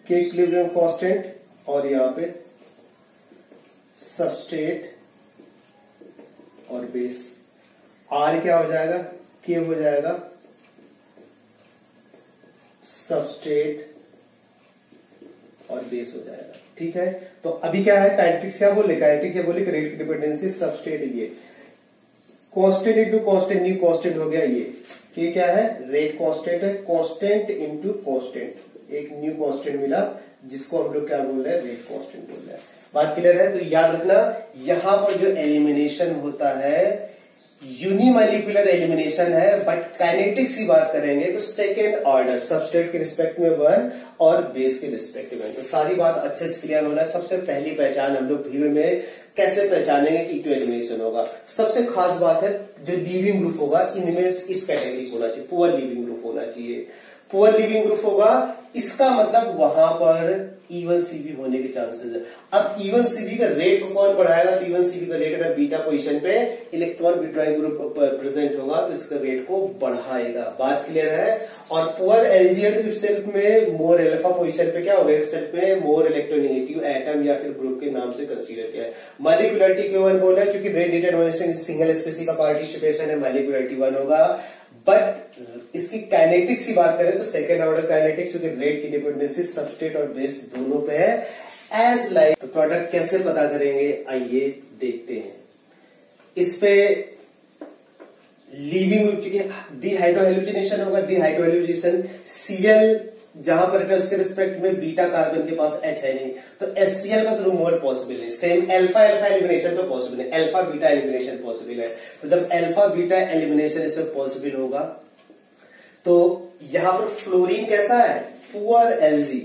के इक्विलिब्रियम कांस्टेंट और यहां पे सबस्ट्रेट और बेस। R क्या हो जाएगा, K हो जाएगा सबस्ट्रेट और बेस हो जाएगा। ठीक है, तो अभी क्या है, काइनेटिक्स क्या बोले, काइनेटिक्स ये बोले कि रेट की डिपेंडेंसी सबस्ट्रेट, ये constant into constant, new constant हो गया ये क्या है, रेट कांस्टेंट है, कांस्टेंट इंटू कांस्टेंट, एक न्यू कांस्टेंट मिला जिसको हम लोग क्या बोल रहे हैं, रेट कांस्टेंट बोल रहे हैं। बात क्लियर है, तो याद रखना यहां पर जो एलिमिनेशन होता है यूनिमॉलिक्यूलर एलिमिनेशन है, बट काइनेटिक्स की बात करेंगे तो सेकेंड ऑर्डर, सबस्ट्रेट के रिस्पेक्ट में 1 और बेस के रिस्पेक्ट में। तो सारी बात अच्छे से क्लियर होना है। सबसे पहली पहचान हम लोग भीड़ में कैसे पहचानेंगे कि E2 एलिमिनेशन होगा। सबसे खास बात है जो लीविंग ग्रुप होगा इनमें इस कैटेगरी होना चाहिए, पुअर लीविंग ग्रुप होना चाहिए। पुअर लीविंग ग्रुप होगा इसका मतलब वहां पर E1CB होने के चांसेस है। अब E1CB का रेट को कौन बढ़ाएगा, तो E1CB का रेट अगर बीटा पोजीशन पे इलेक्ट्रॉन विड्रॉइंग ग्रुप प्रेजेंट होगा तो इसका रेट को बढ़ाएगा। बात क्लियर है। और पुअर एलजी तो इटसेल्फ में मोर अल्फा पोजीशन पे क्या होगा, इटसेल्फ में मोर इलेक्ट्रोनेगेटिव एटम या फिर ग्रुप के नाम से कंसीडर किया है। मॉलिक्यूलरिटी क्यों 1 बोला है, क्योंकि रेट डिटरमिनेशन सिंगल स्पेसीज का पार्टिसिपेशन है, मॉलिक्यूलरिटी 1 होगा। बट इसकी काइनेटिक्स की बात करें तो सेकेंड ऑर्डर काइनेटिक्स, क्योंकि रेट की डिपेंडेंसी सबस्ट्रेट और बेस दोनों पे है। एज लाइक तो प्रोडक्ट कैसे पता करेंगे, आइए देखते हैं। इस पे लीविंग डिहाइड्रोहेलोजिनेशन होगा, डिहाइड्रोहेलोजिनेशन Cl जहां पर उसके रिस्पेक्ट में बीटा कार्बन के पास H है नहीं, तो HCl का तो मोर पॉसिबल है। सेम अल्फा अल्फा एलिमिनेशन तो पॉसिबल है, अल्फा बीटा एलिमिनेशन पॉसिबल है। तो जब अल्फा बीटा एलिमिनेशन इसमें पॉसिबल होगा तो यहां पर फ्लोरीन कैसा है, poor LG,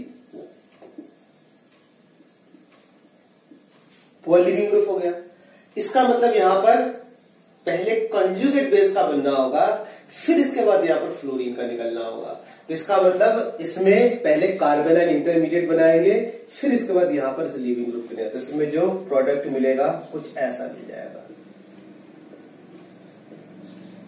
poor leaving group हो गया। इसका मतलब यहां पर पहले कंजुगेट बेस का बनना होगा, फिर इसके बाद यहां पर फ्लोरीन का निकलना होगा। तो इसका मतलब इसमें पहले कार्बन एंड इंटरमीडिएट बनाएंगे, फिर इसके बाद यहां पर लिविंग ग्रुप बनेगा। तो इसमें जो प्रोडक्ट मिलेगा कुछ ऐसा मिल जाएगा।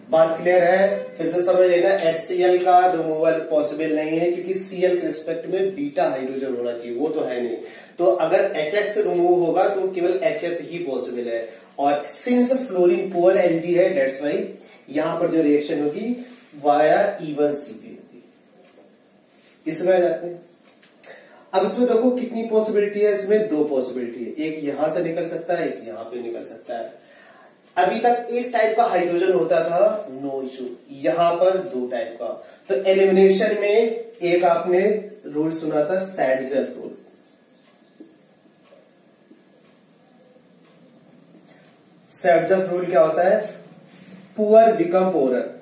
बात क्लियर है? फिर से समझ लेना, HCl का रिमूवल पॉसिबल नहीं है क्योंकि Cl के रिस्पेक्ट में बीटा हाइड्रोजन होना चाहिए, वो तो है नहीं। तो अगर HX रिमूव होगा तो केवल HF ही पॉसिबल है। और सिंस फ्लोरीन पुअर Lg है, दैट्स वाई यहां पर जो रिएक्शन होगी वाया E1Cp होगी। इसमें आ जाते हैं। अब इसमें देखो कितनी पॉसिबिलिटी है, इसमें दो पॉसिबिलिटी है, एक यहां से निकल सकता है, एक यहां पे निकल सकता है। अभी तक एक टाइप का हाइड्रोजन होता था, नो इशू, यहां पर दो टाइप का। तो एलिमिनेशन में एक आपने रूल सुना था, सैडजर रूल। सैडजर रूल क्या होता है? Poor become poorer,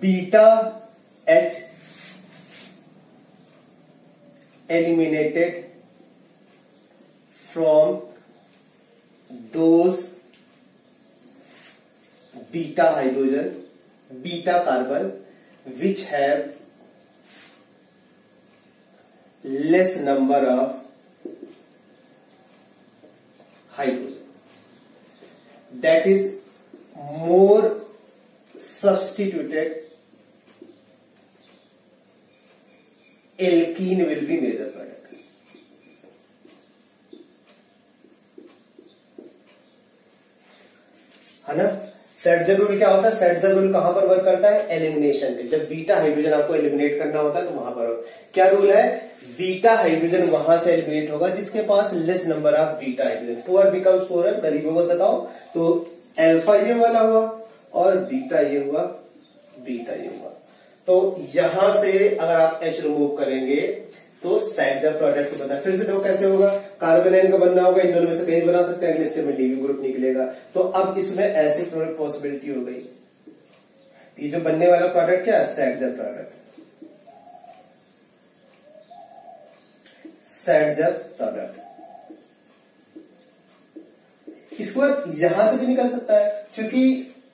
beta H eliminated from those beta hydrogen, beta carbon which have less number of hydrogen, that is more substituted alkene will be major product। है ना? सैडजर रूल क्या होता है? सैडजर रूल कहां पर वर्क करता है? एलिमिनेशन पे। जब बीटा हाइड्रोजन आपको एलिमिनेट करना होता है तो वहां पर क्या रूल है? बीटा हाइड्रोजन वहां से एलिमिनेट होगा जिसके पास less number of beta hydrogen. Poor becomes poorer, गरीबों को सताओ, तो अल्फा ये वाला हुआ और बीटा ये हुआ, बीटा ये हुआ। तो यहां से अगर आप H रिमूव करेंगे तो सैडजर प्रोडक्ट बना। फिर से देखो कैसे होगा, कार्बन आयन का बनना होगा, इन दोनों में से कहीं बना सकते हैं, अगले स्टेप में लीविंग ग्रुप निकलेगा। तो अब इसमें ऐसी प्रोडक्ट पॉसिबिलिटी हो गई। ये जो बनने वाला प्रोडक्ट क्या है? सैडजर प्रोडक्ट, सैडजर प्रोडक्ट। इसके बाद यहां से भी निकल सकता है, क्योंकि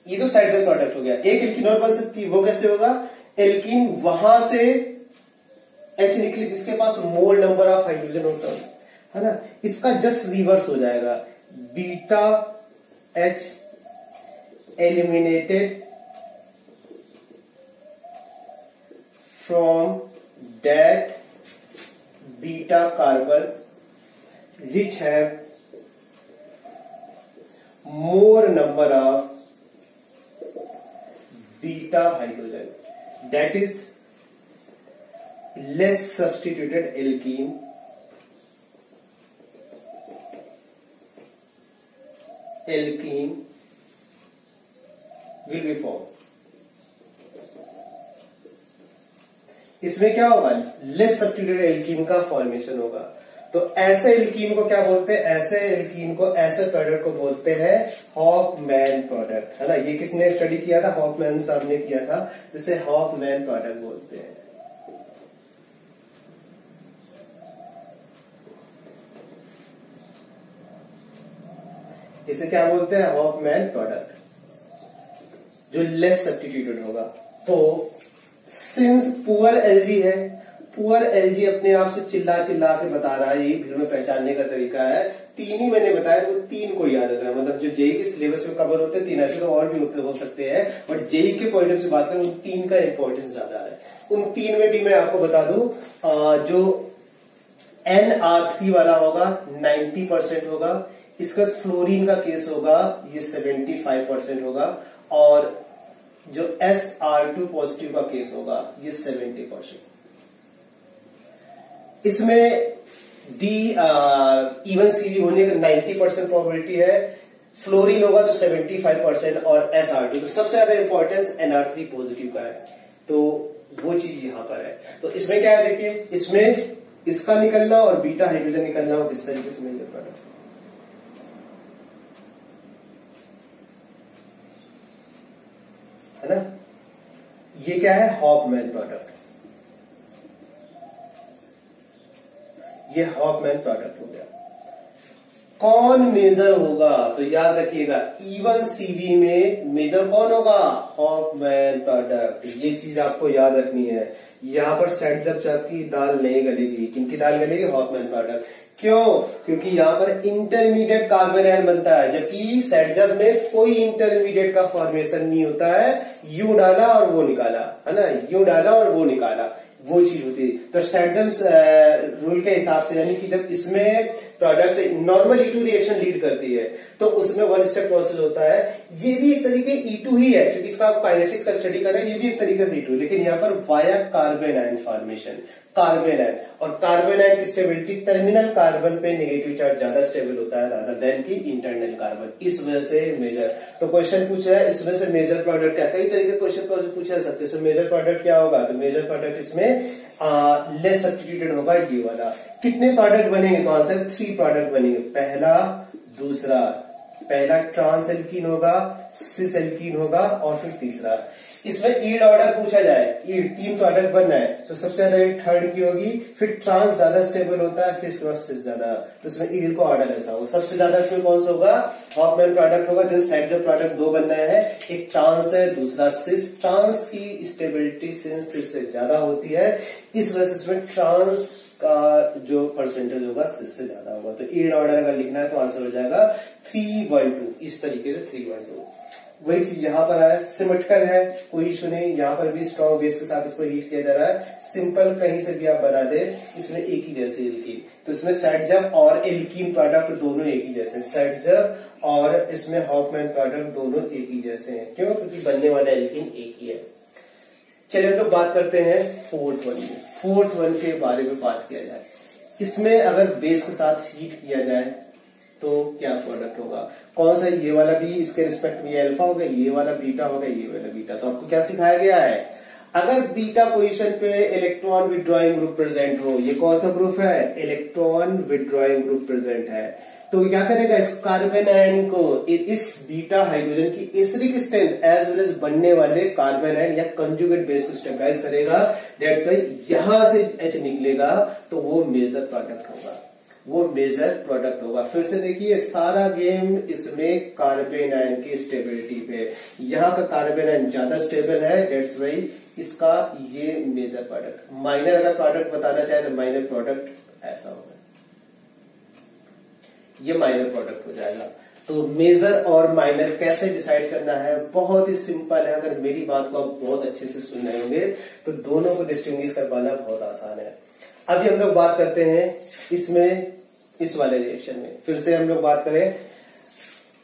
ये तो सैडजर प्रोडक्ट हो गया। एक एल्कीन और बन सकती है, वो कैसे होगा? एल्कीन वहां से H निकली जिसके पास मोर नंबर ऑफ हाइड्रोजन होता है ना, इसका जस्ट रिवर्स हो जाएगा, beta H eliminated from that beta carbon which have more number of beta hydrogen, that is less substituted alkene will be formed। इसमें क्या होगा? लेस सब्स्टिट्यूटेड एल्कीन का फॉर्मेशन होगा। तो ऐसे एल्कीन को क्या बोलते हैं? ऐसे एल्कीन को, ऐसे प्रोडक्ट को बोलते हैं हॉफमैन प्रोडक्ट, है ना। ये किसने स्टडी किया था? हॉफमैन साहब ने किया था, जिसे हॉफमैन प्रोडक्ट बोलते हैं। इसे क्या बोलते हैं? हॉफमैन प्रोडक्ट, जो लेस सब्स्टिट्यूटेड होगा। तो सिंस पुअर एलजी है, पुअर एलजी अपने आप से चिल्ला चिल्ला के बता रहा है, ये भीड़ में पहचानने का तरीका है। तीन ही मैंने बताया, वो तीन को याद रखना, मतलब जो जेई के सिलेबस में कवर होते हैं तीन, ऐसे तो और भी हो सकते हैं, बट जेई के पॉइंट ऑफ से बात करें, उन तीन का इंपॉर्टेंस ज्यादा है। उन तीन में भी मैं आपको बता दूं, जो NR3 वाला होगा 90% होगा, इसका फ्लोरीन का केस होगा ये 75% होगा, और जो SR2 पॉजिटिव का केस होगा ये 70%। इसमें E1Cp होने का 90% प्रोबेबिलिटी है, फ्लोरीन होगा तो 75% और SR2, तो सबसे ज्यादा इंपॉर्टेंस NR3 पॉजिटिव का है। तो वो चीज यहां पर है। तो इसमें क्या है, देखिए, इसमें इसका निकलना और बीटा हाइड्रोजन निकलना हो, किस तरीके से मिल जाता है ना। ये क्या है? हॉफमैन प्रोडक्ट, ये हॉफमैन प्रोडक्ट हो गया। कौन मेजर होगा? तो याद रखिएगा, E1Cp में मेजर कौन होगा? Hofmann product. ये चीज आपको याद रखनी है। यहां पर सेट जब आपकी दाल नहीं गलेगी, किनकी दाल गलेगी? Hoffmann product. क्यों? क्योंकि यहाँ पर इंटरमीडिएट कार्बन आयन बनता है, जबकि सेटजब में कोई इंटरमीडिएट का फॉर्मेशन नहीं होता है। यू डाला और वो निकाला, है ना, यू डाला और वो निकाला, वो चीज होती है। तो सेटजब रूल के हिसाब से, यानी कि जब इसमें product normal E2 reaction lead करती है तो उसमें वन स्टेप प्रोसेस होता है। ये भी एक तरीके E2 ही है, क्योंकि इसका आप काइनेटिक्स का स्टडी कर रहे हैं, ये भी एक तरीके से E2, लेकिन यहाँ पर via carbon ion formation, carbon ion, और कार्बन आयन की स्टेबिलिटी टर्मिनल कार्बन पे नेगेटिव चार्ज ज्यादा स्टेबल होता है रादर देन की इंटरनल कार्बन, इस वजह से मेजर। तो क्वेश्चन पूछा है इसमें से मेजर प्रोडक्ट क्या, कई तरीके के क्वेश्चन पूछा जा सकते हैं। मेजर प्रोडक्ट क्या होगा? तो मेजर प्रोडक्ट इसमें लेस सब्स्टिट्यूटेड होगा, ये वाला। कितने प्रोडक्ट बनेंगे? तो आंसर 3 प्रोडक्ट बनेंगे, पहला दूसरा, पहला ट्रांस एल्कीन होगा, सिस एल्कीन होगा, और फिर तीसरा। इसमें ईल्ड ऑर्डर पूछा जाए, ईल्ड 3 प्रोडक्ट बनना है तो सबसे ज्यादा ईल्ड थर्ड की होगी, फिर ट्रांस ज्यादा स्टेबल होता है, फिर इसके बाद सिस ज्यादा, तो इसमें ईल्ड का ऑर्डर ऐसा होगा। सबसे ज्यादा इसमें कौन सा होगा? हॉफमैन प्रोडक्ट होगा। देन सेटजब प्रोडक्ट 2 बनना है, एक ट्रांस है, दूसरा सिस। ट्रांस की स्टेबिलिटी सिस से ज्यादा होती है, इस वजह से इसमें ट्रांस का जो परसेंटेज होगा सिस से ज्यादा होगा। तो ईल्ड ऑर्डर अगर लिखना है तो आंसर हो जाएगा 312, इस तरीके से 312। वही चीज यहाँ पर है, सिमेट्रिकल है, कोई इशू नहीं। यहाँ पर भी स्ट्रॉन्ग बेस के साथ इसको हीट किया जा रहा है। सिंपल कहीं से भी आप बना दे, इसमें एक ही जैसे एल्कीन, तो इसमें सेटजब और एल्कीन प्रोडक्ट दोनों एक ही जैसे, सेटजब और इसमें हॉफमैन प्रोडक्ट दोनों एक ही जैसे हैं। क्यों? क्योंकि बनने वाला एल्कीन एक ही है। चलिए हम लोग बात करते हैं फोर्थ वन में। फोर्थ वन के बारे में बात किया जाए, इसमें अगर बेस के साथ हीट किया जाए तो क्या प्रोडक्ट होगा? कौन सा? ये वाला भी इसके रिस्पेक्ट में अल्फा होगा, ये वाला बीटा होगा, ये वाला बीटा। तो आपको क्या सिखाया गया है? अगर बीटा पोजीशन पे इलेक्ट्रॉन विथड्रॉइंग ग्रुप प्रेजेंट हो, ये कौन सा ग्रुप है? इलेक्ट्रॉन विथड्रॉइंग ग्रुप प्रेजेंट है, तो क्या करेगा? इस कार्बन आयन को, इस बीटा हाइड्रोजन की acidic strength as well as बनने वाले कार्बन आयन या कंजुगेट बेस को स्टेबलाइज करेगा। दैट्स वाई यहां से H निकलेगा तो वो मेजर प्रोडक्ट होगा, वो मेजर प्रोडक्ट होगा। फिर से देखिए, सारा गेम इसमें कार्बन आयन की स्टेबिलिटी पे, यहाँ का कार्बन आयन ज्यादा स्टेबल है, दैट्स वाई इसका ये मेजर प्रोडक्ट। माइनर अगर प्रोडक्ट बताना चाहे तो माइनर प्रोडक्ट ऐसा होगा, ये माइनर प्रोडक्ट हो जाएगा। तो मेजर और माइनर कैसे डिसाइड करना है? बहुत ही सिंपल है। अगर मेरी बात को आप बहुत अच्छे से सुन रहे होंगे तो दोनों को डिस्टिंग्विश कर पाना बहुत आसान है। अभी हम लोग बात करते हैं इसमें, इस वाले रिएक्शन में। फिर से हम लोग बात करें,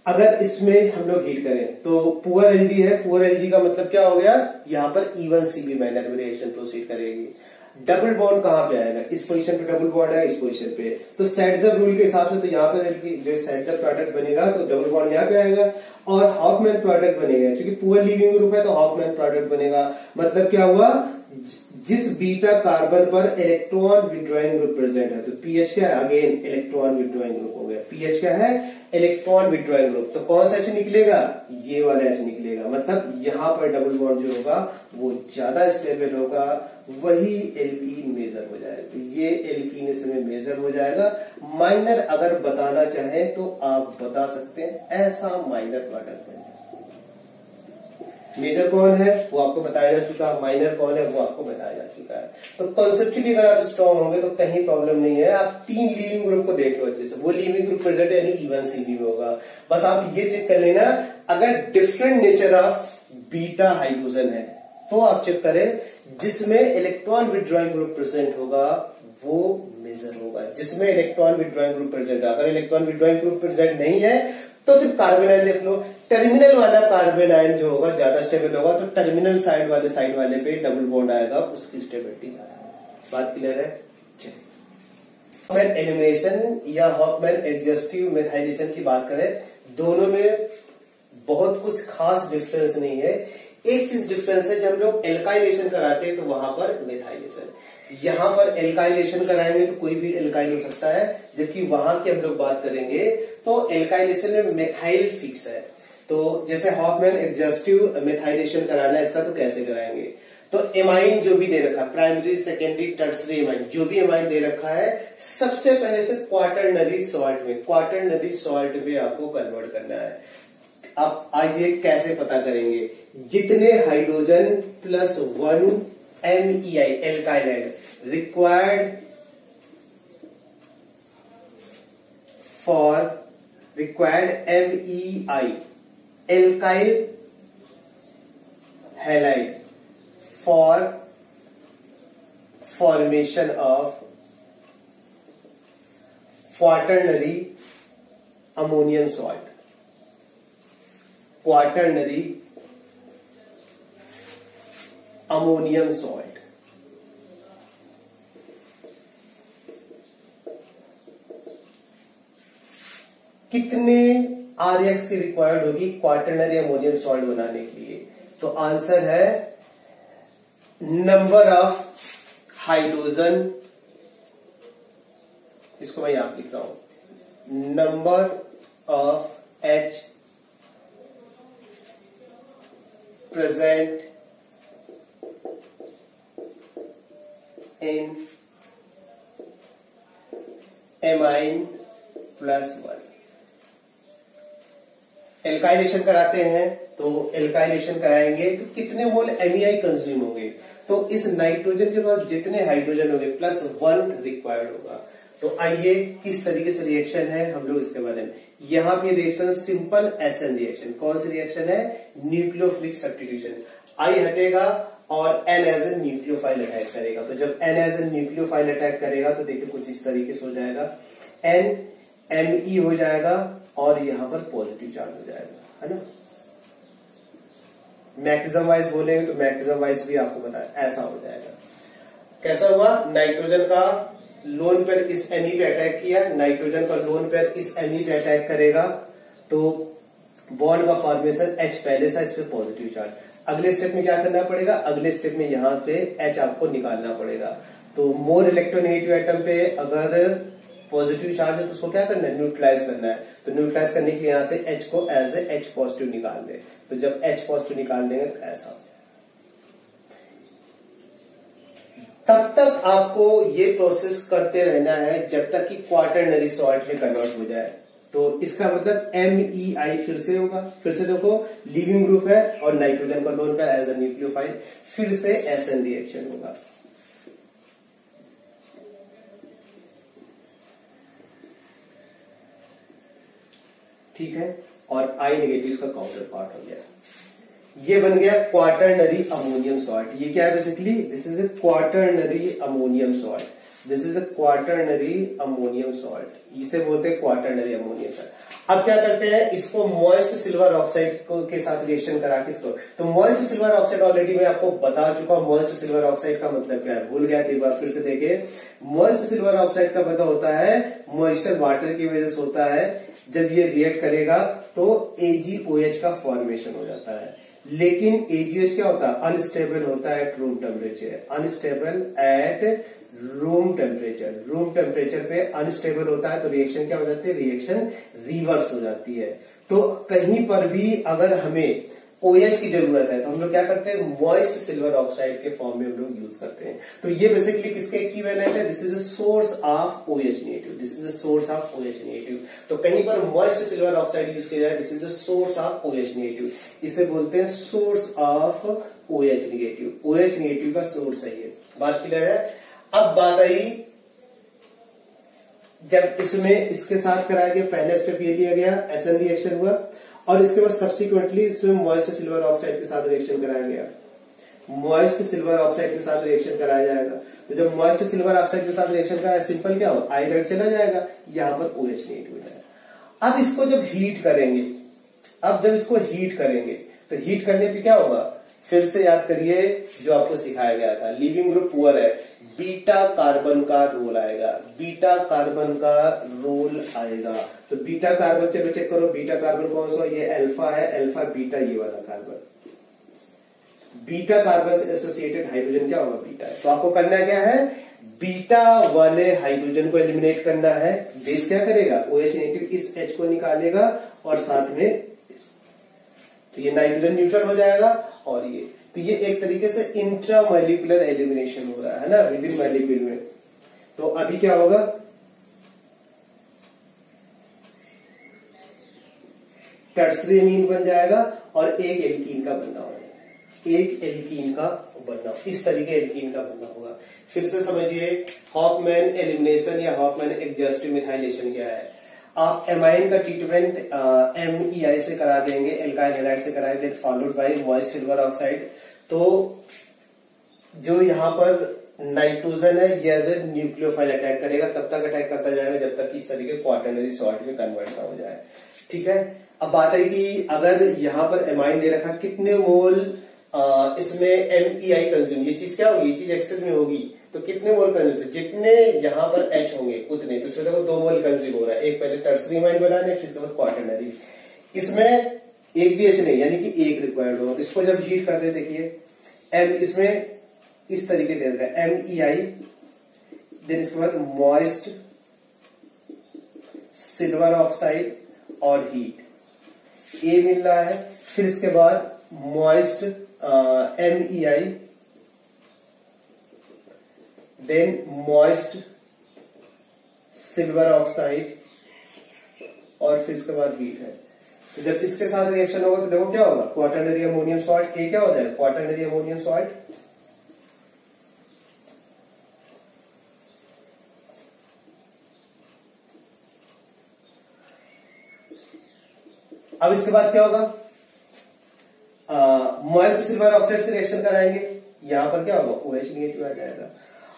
अगर इसमें हम लोग हीट करें तो पुअर एलजी है, पुअर एलजी का मतलब क्या हो गया? यहाँ पर E1CB माइनर में रिएक्शन प्रोसीड करेगी। डबल बॉन्ड कहां पे आएगा? इस पोजीशन पे डबल बॉन्ड है, इस पोजीशन पे। तो सेटजब रूल के हिसाब से तो यहाँ पर जो सेटजब प्रोडक्ट बनेगा तो डबल बॉन्ड यहाँ पे आएगा, और हॉफमैन प्रोडक्ट बनेगा, क्योंकि पुअर लीविंग ग्रुप है तो हॉफमैन प्रोडक्ट बनेगा। मतलब क्या हुआ? जिस बीटा कार्बन पर इलेक्ट्रॉन विथड्रॉइंग ग्रुप प्रेजेंट है, तो पीएच क्या है? अगेन इलेक्ट्रॉन विथड्रॉइंग ग्रुप हो गया। पीएच क्या है? Electron withdrawing group. तो कौन सा H निकलेगा? ये वाला H निकलेगा। मतलब यहां पर डबल बॉन्ड जो होगा वो ज्यादा स्टेबल होगा, वही एल्कीन मेजर हो जाएगा। तो ये एल्कीन इसमें मेजर हो जाएगा। माइनर अगर बताना चाहे तो आप बता सकते हैं, ऐसा माइनर प्रोडक्ट है। मेजर कौन है वो आपको बताया जा चुका है, माइनर कौन है वो आपको बताया जा चुका है। तो कॉन्सेप्चुअली अगर आप स्ट्रॉन्ग होंगे तो कहीं प्रॉब्लम नहीं है। आप 3 लीविंग ग्रुप को देख लो अच्छे से, वो लीविंग ग्रुप प्रेजेंट है, यानी E1CB में होगा। बस आप ये चेक कर लेना, अगर different nature of beta hydrogen है तो आप चेक करें, जिसमें इलेक्ट्रॉन विथड्रॉइंग ग्रुप प्रेजेंट होगा वो मेजर होगा, जिसमें इलेक्ट्रॉन विथड्रॉइंग ग्रुप प्रेजेंट है। अगर इलेक्ट्रॉन विथड्रॉइंग ग्रुप प्रेजेंट नहीं है तो फिर कार्बन आयन देख लो, टर्मिनल वाला कार्बन आयन जो होगा ज्यादा स्टेबल होगा, तो टर्मिनल साइड वाले पे डबल बॉन्ड आएगा, उसकी स्टेबिलिटी ज्यादा। बात क्लियर है? हॉफमैन एलिमिनेशन या हॉफमैन एडजस्टिव मेथाइलेशन की बात करें, दोनों में बहुत कुछ खास डिफरेंस नहीं है। एक चीज डिफरेंस है, जब हम लोग एल्काइलेशन कराते हैं तो वहां पर मेथाइलेशन, यहां पर एल्काइलेशन कराएंगे तो कोई भी एल्काइल हो सकता है, जबकि वहां की हम लोग बात करेंगे तो एल्काइलेशन में मेथाइल फिक्स है। तो जैसे हॉफमैन एडजस्टिव मेथाइलेशन कराना है इसका, तो कैसे कराएंगे? तो एमाइन जो भी दे रखा है, प्राइमरी सेकेंडरी टर्सरी एमाइन जो भी एमाइन दे रखा है, सबसे पहले से क्वाटरनरी सॉल्ट में आपको कन्वर्ट करना है। अब आइए कैसे पता करेंगे? जितने hydrogen plus 1 MEI alkyl required for required MEI, alkyl halide for formation of quaternary ammonium salt. Quaternary ammonium salt. कितने RX की रिक्वायर्ड होगी क्वाटरनरी अमोनियम सॉल्ट बनाने के लिए? तो आंसर है नंबर ऑफ हाइड्रोजन, इसको मैं यहां लिख रहा हूं, number of H present in amine +1। Alkylation कराते हैं तो एल्काइलेशन कराएंगे तो कितने मोल एमईआई कंज्यूम होंगे? तो इस नाइट्रोजन के पास जितने हाइड्रोजन होंगे +1 रिक्वायर्ड होगा। तो आइए किस तरीके से रिएक्शन है हम लोग इसके बारे में, यहां पे रिएक्शन सिंपल एसएन रिएक्शन। कौन सी रिएक्शन है? Nucleophilic substitution. आई हटेगा और N as a nucleophile attack करेगा। तो जब N as a nucleophile attack करेगा तो देखिए कुछ इस तरीके से हो जाएगा, एन एमई हो जाएगा और यहां पर पॉजिटिव चार्ज हो जाएगा, है ना। मैक्सिमम वाइज बोलेंगे तो मैक्सिमम वाइज भी आपको पता है ऐसा हो जाएगा। कैसा हुआ? नाइट्रोजन का लोन पेयर इस एमी पे अटैक किया, नाइट्रोजन का लोन पेयर इस एमी पे अटैक करेगा तो बॉन्ड का फॉर्मेशन H पहले से, इस पे पॉजिटिव चार्ज। अगले स्टेप में क्या करना पड़ेगा? अगले स्टेप में यहां पे H आपको निकालना पड़ेगा। तो मोर इलेक्ट्रोनेगेटिव एटम पे अगर पॉजिटिव चार्ज है तो उसको क्या करना है? न्यूट्रलाइज करना है। तो न्यूट्रलाइज करने के लिए यहां से H को एज ए H पॉजिटिव निकाल दे। तो जब H पॉजिटिव निकाल देंगे तो ऐसा हो जाए। तब तक आपको ये प्रोसेस करते रहना है जब तक कि क्वाटरनरी सॉल्ट में कन्वर्ट हो जाए। तो इसका मतलब MEI फिर से होगा। फिर से देखो, लीविंग ग्रुप है और नाइट्रोजन का lone pair as a nucleophile, फिर से SN रिएक्शन होगा। ठीक है, और I नेगेटिव इसका काउंटर पार्ट हो गया। ये बन गया क्वाटरनरी अमोनियम सॉल्ट। ये क्या है? Basically this is a quaternary ammonium salt, this is a quaternary ammonium salt, इसे बोलते हैं क्वाटरनरी अमोनियम सॉल्ट। अब क्या करते हैं? इसको मॉइस्ट सिल्वर ऑक्साइड के साथ रिएक्शन करा के इसको, तो मॉइस्ट सिल्वर ऑक्साइड ऑलरेडी मैं आपको बता चुका हूं। मॉइस्ट सिल्वर ऑक्साइड का मतलब क्या है? भूल गया तो एक बार फिर से देखें। मॉइस्ट सिल्वर ऑक्साइड का मतलब होता है मॉइस्चर वाटर की वजह से होता है। जब ये रिएक्ट करेगा तो AgOH का फॉर्मेशन हो जाता है। लेकिन AgOH क्या होता है? अनस्टेबल होता है at room temperature, unstable at room temperature. Room temperature पे अनस्टेबल होता है तो रिएक्शन क्या हो जाती है? रिएक्शन रिवर्स हो जाती है। तो कहीं पर भी अगर हमें OH की जरूरत है तो हम लोग क्या करते हैं? मॉइस्ट सिल्वर ऑक्साइड के फॉर्म में हम लोग यूज करते हैं। तो ये बेसिकली किसके इक्विवेलेंट है? This is a source of OH negative, this is a source of OH negative. तो कहीं पर मॉइस्ट सिल्वर ऑक्साइड यूज किया जाए, this is a source of OH negative, इसे बोलते हैं source of OH negative. OH negative का source है ये। बात क्लियर है? अब बात आई जब इसमें इसके साथ कराया गया, पहले स्टेप ये लिया गया, SN रिएक्शन हुआ और इसके बाद सब्सिक्वेंटली इसमें मॉइस्ट सिल्वर ऑक्साइड के साथ रिएक्शन कराया गया। मॉइस्ट सिल्वर ऑक्साइड के साथ रिएक्शन कराया जाएगा। तो जब मॉइस्ट सिल्वर ऑक्साइड के साथ रिएक्शन कराया, सिंपल क्या हो? आयराइड चला जाएगा, यहां पर OH नेगेटिव हो जाएगा। अब इसको जब हीट करेंगे, अब जब इसको हीट करेंगे तो हीट करने पे क्या होगा? फिर से याद करिए जो आपको सिखाया गया था। लीविंग ग्रुप पुअर है, बीटा कार्बन का रोल आएगा, बीटा कार्बन का रोल आएगा। तो बीटा कार्बन, चलो चेक करो बीटा कार्बन कौन सा? ये अल्फा है, अल्फा बीटा ये वाला कार्बन। बीटा कार्बन से एसोसिएटेड हाइड्रोजन क्या होगा? बीटा है। तो आपको करना क्या है? बीटा वाले हाइड्रोजन को एलिमिनेट करना है। बेस क्या करेगा? OH नेगेटिव इस H को निकालेगा और साथ में इस, तो ये नाइट्रोजन न्यूट्रल हो जाएगा और ये, तो ये एक तरीके से इंट्रामॉलिक्यूलर एलिमिनेशन हो रहा है ना, विद इन मॉलिक्यूल में। तो अभी क्या होगा? टर्सरी अमीन बन जाएगा और एक एल्कीन का बनना होगा, एक एल्कीन का बनना, इस तरीके एल्कीन का बनना होगा। फिर से समझिए, हॉफमैन एलिमिनेशन या हॉफमैन एडजस्टिव मिथाइलेशन क्या है? आप एमाइन का ट्रीटमेंट MEI से करा देंगे, एल्काइल हैलाइड से कराए, then followed by moist silver oxide. तो जो यहाँ पर नाइट्रोजन है ये एज ए न्यूक्लियोफाइल अटैक करेगा, तब तक अटैक करता जाएगा जब तक इस तरीके क्वाटरनरी सॉल्ट में कन्वर्ट ना हो जाए। ठीक है, अब बात है कि अगर यहाँ पर एमाइन दे रखा, कितने मोल इसमें MEI कंज्यूम, ये चीज क्या होगी, ये चीज एक्सेस में होगी तो कितने मोल कंज्यूम, तो जितने यहाँ पर H होंगे उतने, तो इसमें देखो 2 मोल कंज्यूम हो रहा है, एक पहले टर्सरी एमाइन बनाने, फिर इसके बाद क्वाटरनरी। इसमें एक भी H नहीं, यानी कि एक रिक्वायर्ड होगा। तो इसको जब हीट करते देखिए इसमें इस तरीके दे रखा है MEI, देन इसके बाद मॉइस्ट सिल्वर ऑक्साइड और हीट ए मिल रहा है, फिर इसके बाद moist MEI, then moist silver oxide और फिर इसके बाद हीट है। तो जब इसके साथ रिएक्शन होगा तो देखो क्या होगा, क्वाटरनरी अमोनियम सॉल्ट, ए क्या हो जाएगा, क्वाटरनरी अमोनियम सॉल्ट। अब इसके बाद क्या होगा, मॉइस्ट सिल्वर ऑक्साइड से रिएक्शन कराएंगे, यहां पर क्या होगा, OH नेगेटिव आ जाएगा।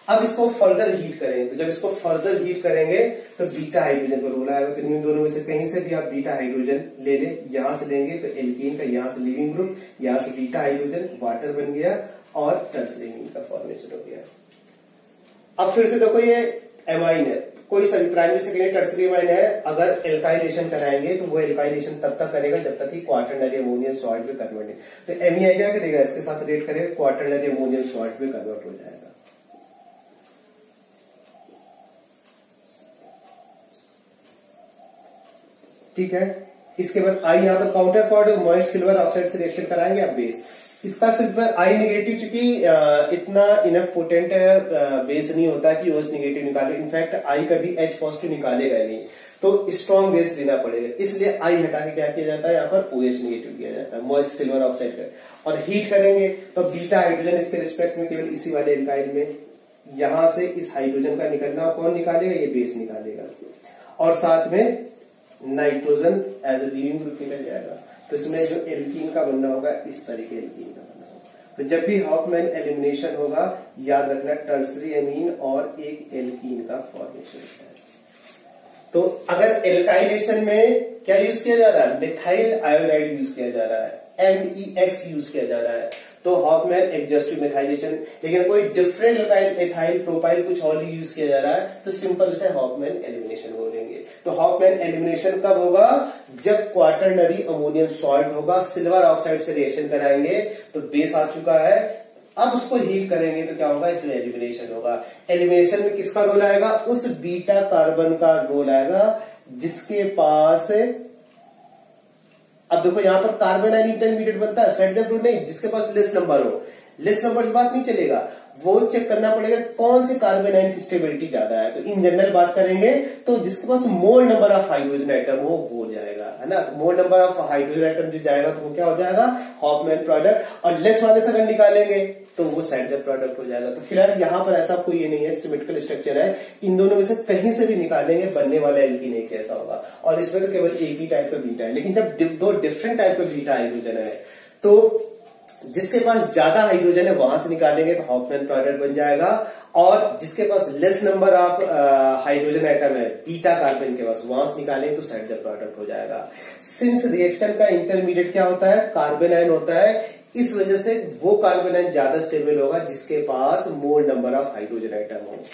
अब इसको फर्दर हीट करेंगे, तो जब इसको फर्दर हीट करेंगे तो बीटा हाइड्रोजन का रोल आएगा। तो इन दोनों में से कहीं से भी आप बीटा हाइड्रोजन ले ले, यहां से लेंगे तो एल्कीन का यहां से लीविंग ग्रुप, यहां से बीटा हाइड्रोजन वाटर बन गया और टर्सरी का फॉर्मेशन हो गया। अब फिर से देखो ये एमाइन है, कोई सभी प्राइमरी सेकेंडरी टर्सरी एमाइन है, अगर एल्काइलेशन कराएंगे तो वो एल्काइलेशन तब तक करेगा जब तक कि क्वाटरनरी अमोनियम सॉल्ट में कन्वर्ट है। तो MEI क्या करेगा, इसके साथ रिएक्ट करेगा, क्वाटरनरी अमोनियम सॉल्ट में कन्वर्ट हो जाएगा। ठीक है, इसके बाद आई यहाँ पर counter part moist silver oxide से रिएक्शन कराएंगे आप बेस। इसका सिल्वर आई नेगेटिव चूंकि इतना इनफ पोटेंट बेस नहीं होता कि OH नेगेटिव निकाले, इनफैक्ट आई कभी H पॉजिटिव निकालेगा नहीं, तो स्ट्रॉन्ग बेस देना पड़ेगा, इसलिए आई हटा के क्या किया जाता है, यहाँ पर OH नेगेटिव किया जाता है मॉइस्ट सिल्वर ऑक्साइड का। और हीट करेंगे तो बीटा हाइड्रोजन इसके रिस्पेक्ट में केवल इसी वाले एल्काइल में, यहां से इस हाइड्रोजन का निकलना कौन निकालेगा, ये बेस निकालेगा, और साथ में nitrogen as a leaving group निकल जाएगा। तो इसमें जो एल्कीन का बनना होगा इस तरीके एल्कीन का बनना होगा। तो जब भी हॉफमैन एलिमिनेशन होगा याद रखना टर्सरी एमीन और एक एल्कीन का फॉर्मेशन है। तो अगर एल्काइलेशन में क्या यूज किया जा रहा है, मिथाइल आयोडाइड यूज किया जा रहा है, MEX यूज किया जा रहा है, तो हॉफमैन एडजस्टिव मिथाइलेशन। लेकिन कोई डिफरेंट एथाइल प्रोपाइल कुछ और यूज किया जा रहा है तो सिंपल उसे हॉफमैन एलिमिनेशन बोलेंगे। तो हॉफमैन एलिमिनेशन कब होगा, जब क्वाटरनरी अमोनियम सॉल्ट होगा, सिल्वर ऑक्साइड से रिएक्शन कराएंगे तो बेस आ चुका है, अब उसको हीट करेंगे तो क्या होगा, इसमें एलिमिनेशन होगा। एलिमिनेशन में किसका रोल आएगा, उस बीटा कार्बन का रोल आएगा जिसके पास, अब देखो यहां पर कार्बन आयन इंटरमीडिएट बनता है, सेट जब नहीं, जिसके पास लेस नंबर हो, लेस नंबर से बात नहीं चलेगा, वो चेक करना पड़ेगा कौन से कार्बन आयन की स्टेबिलिटी ज्यादा है। तो इन जनरल बात करेंगे तो जिसके पास more number of hydrogen atom हो जाएगा, है ना। तो more number of hydrogen atom जो जाएगा तो वो क्या हो जाएगा, हॉफमैन प्रोडक्ट, और लेस वाले से अगर निकालेंगे तो वो साइडजेब प्रोडक्ट हो जाएगा। तो फिलहाल यहाँ पर ऐसा कोई ये नहीं है, सिमेट्रिकल स्ट्रक्चर है, इन दोनों में से कहीं से भी निकालेंगे बनने वाला एल्कीन एक ऐसा होगा। और इसमें तो केवल एक ही टाइप का बीटा है, लेकिन जब दो डिफरेंट टाइप का बीटा हाइड्रोजन है तो जिसके पास ज्यादा हाइड्रोजन है वहां से निकालेंगे तो हॉफमैन प्रोडक्ट बन जाएगा, और जिसके पास less number of hydrogen atom है बीटा कार्बन के पास, वहां से निकालेंगे तो साइडजेब प्रोडक्ट हो जाएगा। सिंस रिएक्शन का इंटरमीडिएट क्या होता है, कार्बन आयन होता है, इस वजह से वो कार्बन आयन ज्यादा स्टेबल होगा जिसके पास more number of hydrogen atom हो,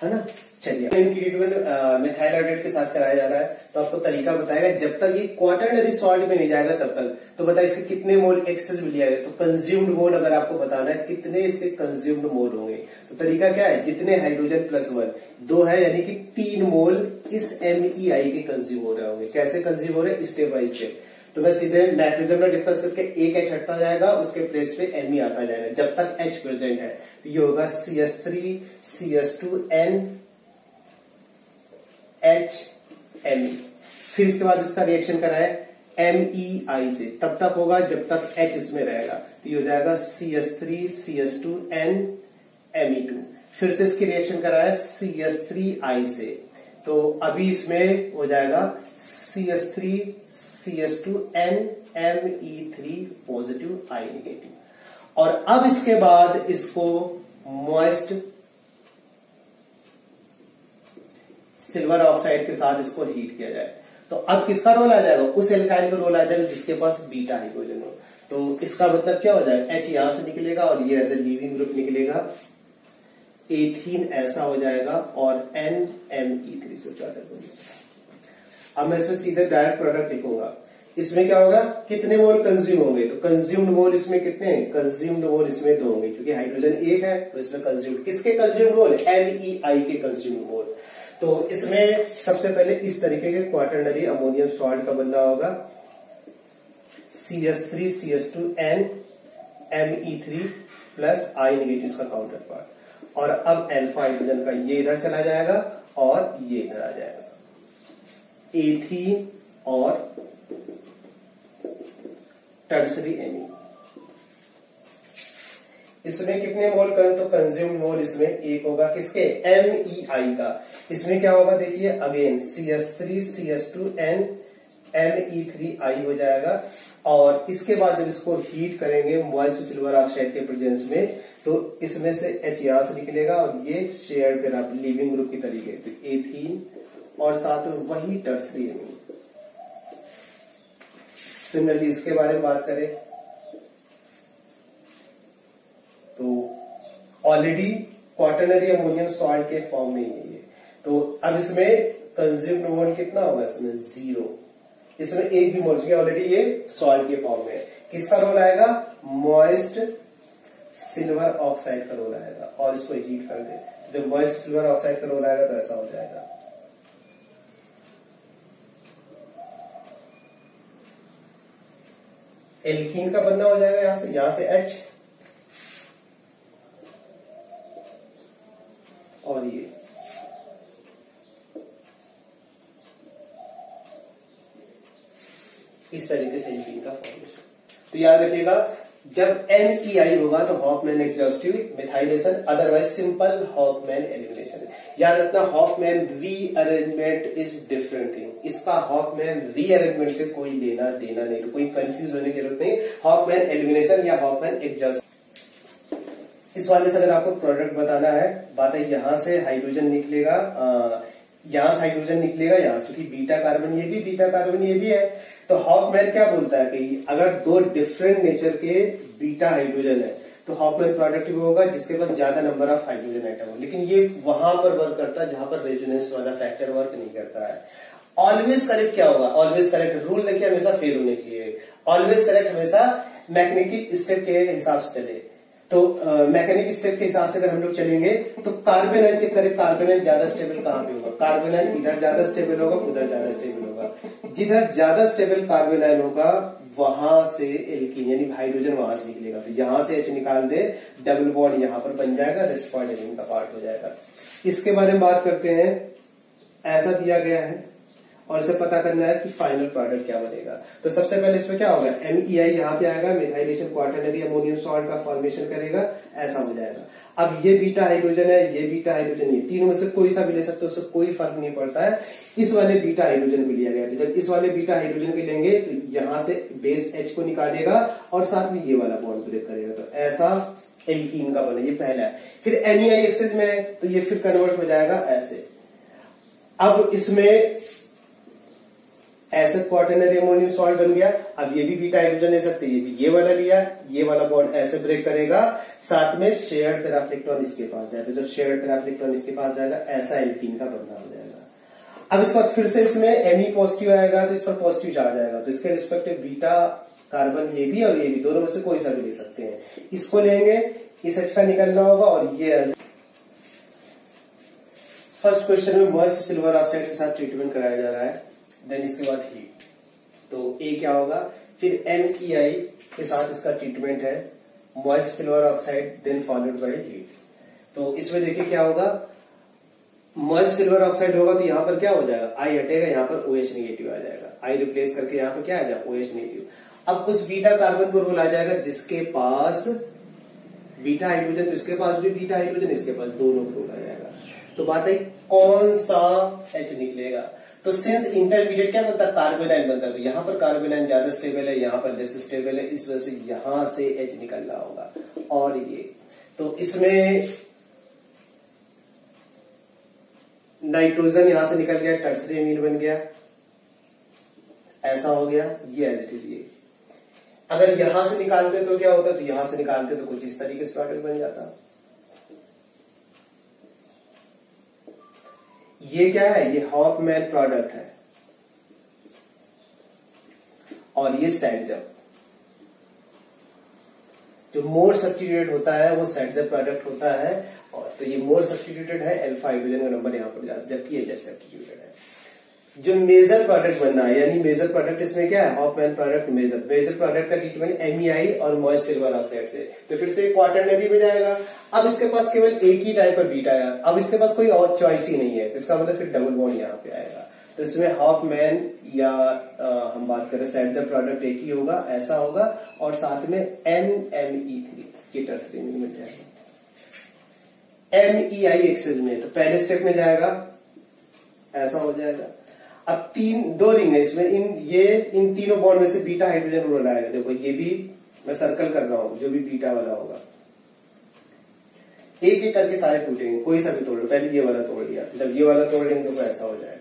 है ना। चलिए ट्रीटमेंट मिथाइल आयोडाइड के साथ कराया जा रहा है, तो आपको तरीका बताएगा, जब तक ये क्वाटरनरी सॉल्ट में नहीं जाएगा तब तक। तो बताइए इसके कितने मोल एक्सेस में लिया गया, तो कंज्यूम्ड मोल अगर आपको बताना है कितने इसके कंज्यूम्ड मोल होंगे, तो तरीका क्या है, जितने हाइड्रोजन +1 2 है, यानी कि 3 मोल इस MEI के कंज्यूम हो रहे होंगे। कैसे कंज्यूम हो रहे हैं, स्टेप बाय स्टेप। तो मैं सीधे नाइट्रोजन में डिस्कस करके एक H हटता जाएगा, उसके प्लेस पे Me आता जाएगा जब तक H प्रेजेंट है। तो ये होगा CH3 CH2N HMe। फिर इसके बाद इसका रिएक्शन कराए MEI से, तब तक होगा जब तक H इसमें रहेगा। तो ये हो जाएगा CH3 CH2N Me2। फिर से इसकी रिएक्शन कराया CH3I से, तो अभी इसमें हो जाएगा CH3 CH2 NMe3 positive I negative. और अब इसके बाद इसको मॉइस्ट सिल्वर ऑक्साइड के साथ इसको हीट किया जाए, तो अब किसका रोल आ जाएगा? उस एल्काइल का रोल आ जाएगा जिसके पास बीटा हाइड्रोजन हो। तो इसका मतलब क्या हो जाएगा? H यहां से निकलेगा और ये एज ए लीविंग ग्रुप निकलेगा, एथीन ऐसा हो जाएगा और NMe3 से प्रोडक्ट होगा। अब मैं इसमें सीधे डायरेक्ट प्रोडक्ट लिखूंगा। इसमें क्या होगा? कितने मोल कंज्यूम होंगे? तो कंज्यूम्ड मोल इसमें कितने हैं? कंज्यूम्ड मोल इसमें 2 होंगे, क्योंकि हाइड्रोजन 1 है तो इसमें कंज्यूम्ड, किसके कंज्यूम्ड मोल? MEI के कंज्यूम्ड मोल। तो इसमें सबसे पहले इस तरीके के क्वाटरनरी अमोनियम सॉल्ट का बनना होगा, CH3 CH2 NMe3 plus I negative इसका काउंटर पार्ट। और अब अल्फा हाइड्रोजन का ये इधर चला जाएगा और ये इधर आ जाएगा, एथीन और टर्सरी एमीन। इसमें कितने मोल कर? तो कंज्यूम मोल इसमें 1 होगा, किसके? MEI का। इसमें क्या होगा? देखिए अगेन CH3 CH2 NMe3I हो जाएगा। और इसके बाद जब इसको हीट करेंगे मॉइस्ट सिल्वर ऑक्साइड के प्रेजेंस में, तो इसमें से H यहां से निकलेगा और ये शेयर्ड फिर लिविंग ग्रुप की तरीके, तो एथीन और साथ में वही टर्सरी एमीन। सिमिलरली इसके बारे में बात करें तो ऑलरेडी क्वाटरनरी अमोनियम सॉल्ट के फॉर्म में ही है ये। तो अब इसमें कंज्यूम्ड मोल कितना होगा? इसमें 0, इसमें 1 भी मोल, चुके ऑलरेडी ये सॉल्ट के फॉर्म में है। किसका रोल आएगा? मॉइस्ट सिल्वर ऑक्साइड का रोल आएगा। और इसको हीट कर दे, जब मॉइस्ट सिल्वर ऑक्साइड का रोल आएगा तो ऐसा हो जाएगा, एल्कीन का बनना हो जाएगा। यहां से H और ये इस तरीके से एल्कीन का फॉर्मेशन। तो याद रखिएगा, जब MEI होगा तो Hofmann exhaustive methylation, otherwise simple Hofmann elimination. याद रखना, Hofmann rearrangement is different thing. इसका हॉफमैन रीअरेंजमेंट से कोई लेना देना नहीं, तो कोई कंफ्यूज होने की जरूरत नहीं। हॉफमैन एलिमिनेशन या हॉफमैन एग्जॉस्ट। इस वाले से अगर आपको प्रोडक्ट बताना है, बात है यहां से हाइड्रोजन निकलेगा, यहां से हाइड्रोजन निकलेगा, यहां क्योंकि बीटा कार्बन ये भी, बीटा कार्बन ये भी है। तो हॉफमैन क्या बोलता है कि अगर 2 डिफरेंट नेचर के बीटा हाइड्रोजन है तो हॉफमैन प्रोडक्टिव होगा जिसके पास ज्यादा नंबर ऑफ हाइड्रोजन आइटम हो। लेकिन ये वहां पर वर्क करता है जहां पर रेजोनेंस वाला फैक्टर वर्क नहीं करता है। ऑलवेज करेक्ट क्या होगा? ऑलवेज करेक्ट रूल देखिए हमेशा फेल होने के लिए, ऑलवेज करेक्ट हमेशा मैकेनिकल स्टेप के हिसाब से चले। तो मैकेनिकल स्टेप के हिसाब से अगर हम लोग चलेंगे तो कार्बोनाइन चेक करें, कार्बोनाइन ज्यादा स्टेबल कहां पे होगा? कार्बोनाइन इधर ज्यादा स्टेबल होगा, उधर ज्यादा स्टेबल होगा। जिधर ज्यादा स्टेबल कार्बोनाइन होगा वहां से एल्कीन यानी हाइड्रोजन वहां से निकलेगा। तो यहां से H निकाल दे, डबल बॉन्ड यहां पर बन जाएगा, रेस्ट पॉइंट एलीन का पार्ट हो जाएगा। इसके बारे में बात करते हैं, ऐसा दिया गया है और इसे पता करना है कि फाइनल प्रोडक्ट क्या बनेगा। तो सबसे पहले इसमें क्या होगा? MEI यहाँ पे आएगा, मिथाइलेशन क्वाटरनरी अमोनियम सॉल्ट का फॉर्मेशन करेगा, ऐसा हो जाएगा। अब ये बीटा हाइड्रोजन है, ये बीटा हाइड्रोजन, ये तीनों में से कोई सा भी ले सकते हो, उससे कोई फर्क नहीं पड़ता है। इस वाले बीटा हाइड्रोजन को लिया गया है, जब इस वाले बीटा हाइड्रोजन के लेंगे तो यहां से बेस H को निकालेगा और साथ में ये वाला बॉन्ड ब्रेक करेगा, तो ऐसा एल्कीन का बना, ये पहला है। फिर MEI एक्सेस में है तो ये फिर कन्वर्ट हो जाएगा ऐसे। अब इसमें ऐसे क्वाटरनरी अमोनियम सॉल्ट बन गया। अब ये भी बीटा हाइड्रोजन ले सकते हैं, ये भी ये वाला लिया, ये वाला बॉन्ड ऐसे ब्रेक करेगा, साथ में शेयर्ड पैराइलेक्ट्रॉन इसके पास जाएगा। तो जब शेयर्ड पैराइलेक्ट्रॉन इसके पास जाएगा ऐसा एल्कीन का बनना हो जाएगा। अब इसके बाद फिर से इसमें Me पॉजिटिव आएगा तो इस पर पॉजिटिव चार्ज आएगा, तो इसके रिस्पेक्टिव बीटा कार्बन ये भी और ये भी, दोनों में से कोई सा भी ले सकते हैं। इसको लेंगे, इस H का निकलना होगा और ये फर्स्ट क्वेश्चन में मॉइस्ट सिल्वर ऑक्साइड के साथ ट्रीटमेंट कराया जा रहा है, देन इसके बाद हीट। तो ए क्या होगा? फिर MEI के साथ इसका ट्रीटमेंट है, moist silver oxide then followed by heat. तो इसमें देखिए क्या होगा, मॉइस्ट सिल्वर ऑक्साइड होगा तो यहां पर क्या हो जाएगा? I हटेगा, यहां पर OH नेगेटिव आ जाएगा, I रिप्लेस करके यहां पर क्या आ जाएगा? OH negative. अब उस बीटा कार्बन को रोल आ जाएगा जिसके पास बीटा हाइड्रोजन, तो इसके पास भी बीटा हाइड्रोजन, इसके पास दोनों को रोल आ जाएगा। तो बात है कौन सा H निकलेगा? तो सिंस इंटरमीडिएट क्या बनता है, कार्बोनाइन बनता है, तो यहां पर कार्बोनाइन ज्यादा स्टेबल है, यहां पर लेस स्टेबल है, इस वजह से यहां से H निकल रहा होगा। और ये तो इसमें नाइट्रोजन यहां से निकल गया, टर्सरी एमीन बन गया, ऐसा हो गया, ये एज इट इज। ये अगर यहां से निकालते तो क्या होता, तो यहां से निकालते तो कुछ इस तरीके से प्रोडक्ट बन जाता। ये क्या है, ये हॉफमैन प्रोडक्ट है, और ये सैडजप, जो मोर सब्स्टिट्यूटेड होता है वो सैडजप प्रोडक्ट होता है। और तो ये मोर सब्स्टिट्यूटेड है, अल्फा हाइड्रोजन का नंबर यहां पर जाता है, जबकि ये लेस सब्स्टिट्यूटेड है। जो मेजर प्रोडक्ट बनना है, यानी मेजर प्रोडक्ट इसमें क्या है, हॉफमैन प्रोडक्ट मेजर प्रोडक्ट का ट्रीटमेंट MEI और मॉइस्ट सिल्वर ऑक्साइड से, तो फिर से क्वाटरनरी में जाएगा। अब इसके पास केवल एक ही टाइप का बीटा है, अब इसके पास कोई और चॉइस ही नहीं है, तो इसका मतलब फिर डबल बॉन्ड यहाँ पे आएगा। तो इसमें हॉफमैन या हम बात करें सैडजप प्रोडक्ट एक ही होगा, ऐसा होगा, और साथ में NME3 की टर्सरी एमीन मिल जाएगा। MEI एक्सेस में तो पहले स्टेप में जाएगा, ऐसा हो जाएगा। अब दो रिंग है इसमें, इन तीनों बॉन्ड में से बीटा हाइड्रोजन रोल आएगा। देखो ये भी मैं सर्कल कर रहा हूं, जो भी बीटा वाला होगा, एक एक करके सारे टूटेंगे, कोई सा भी तोड़ लो। पहले ये वाला तोड़ दिया, जब ये वाला तोड़ लेंगे तो ऐसा हो जाएगा।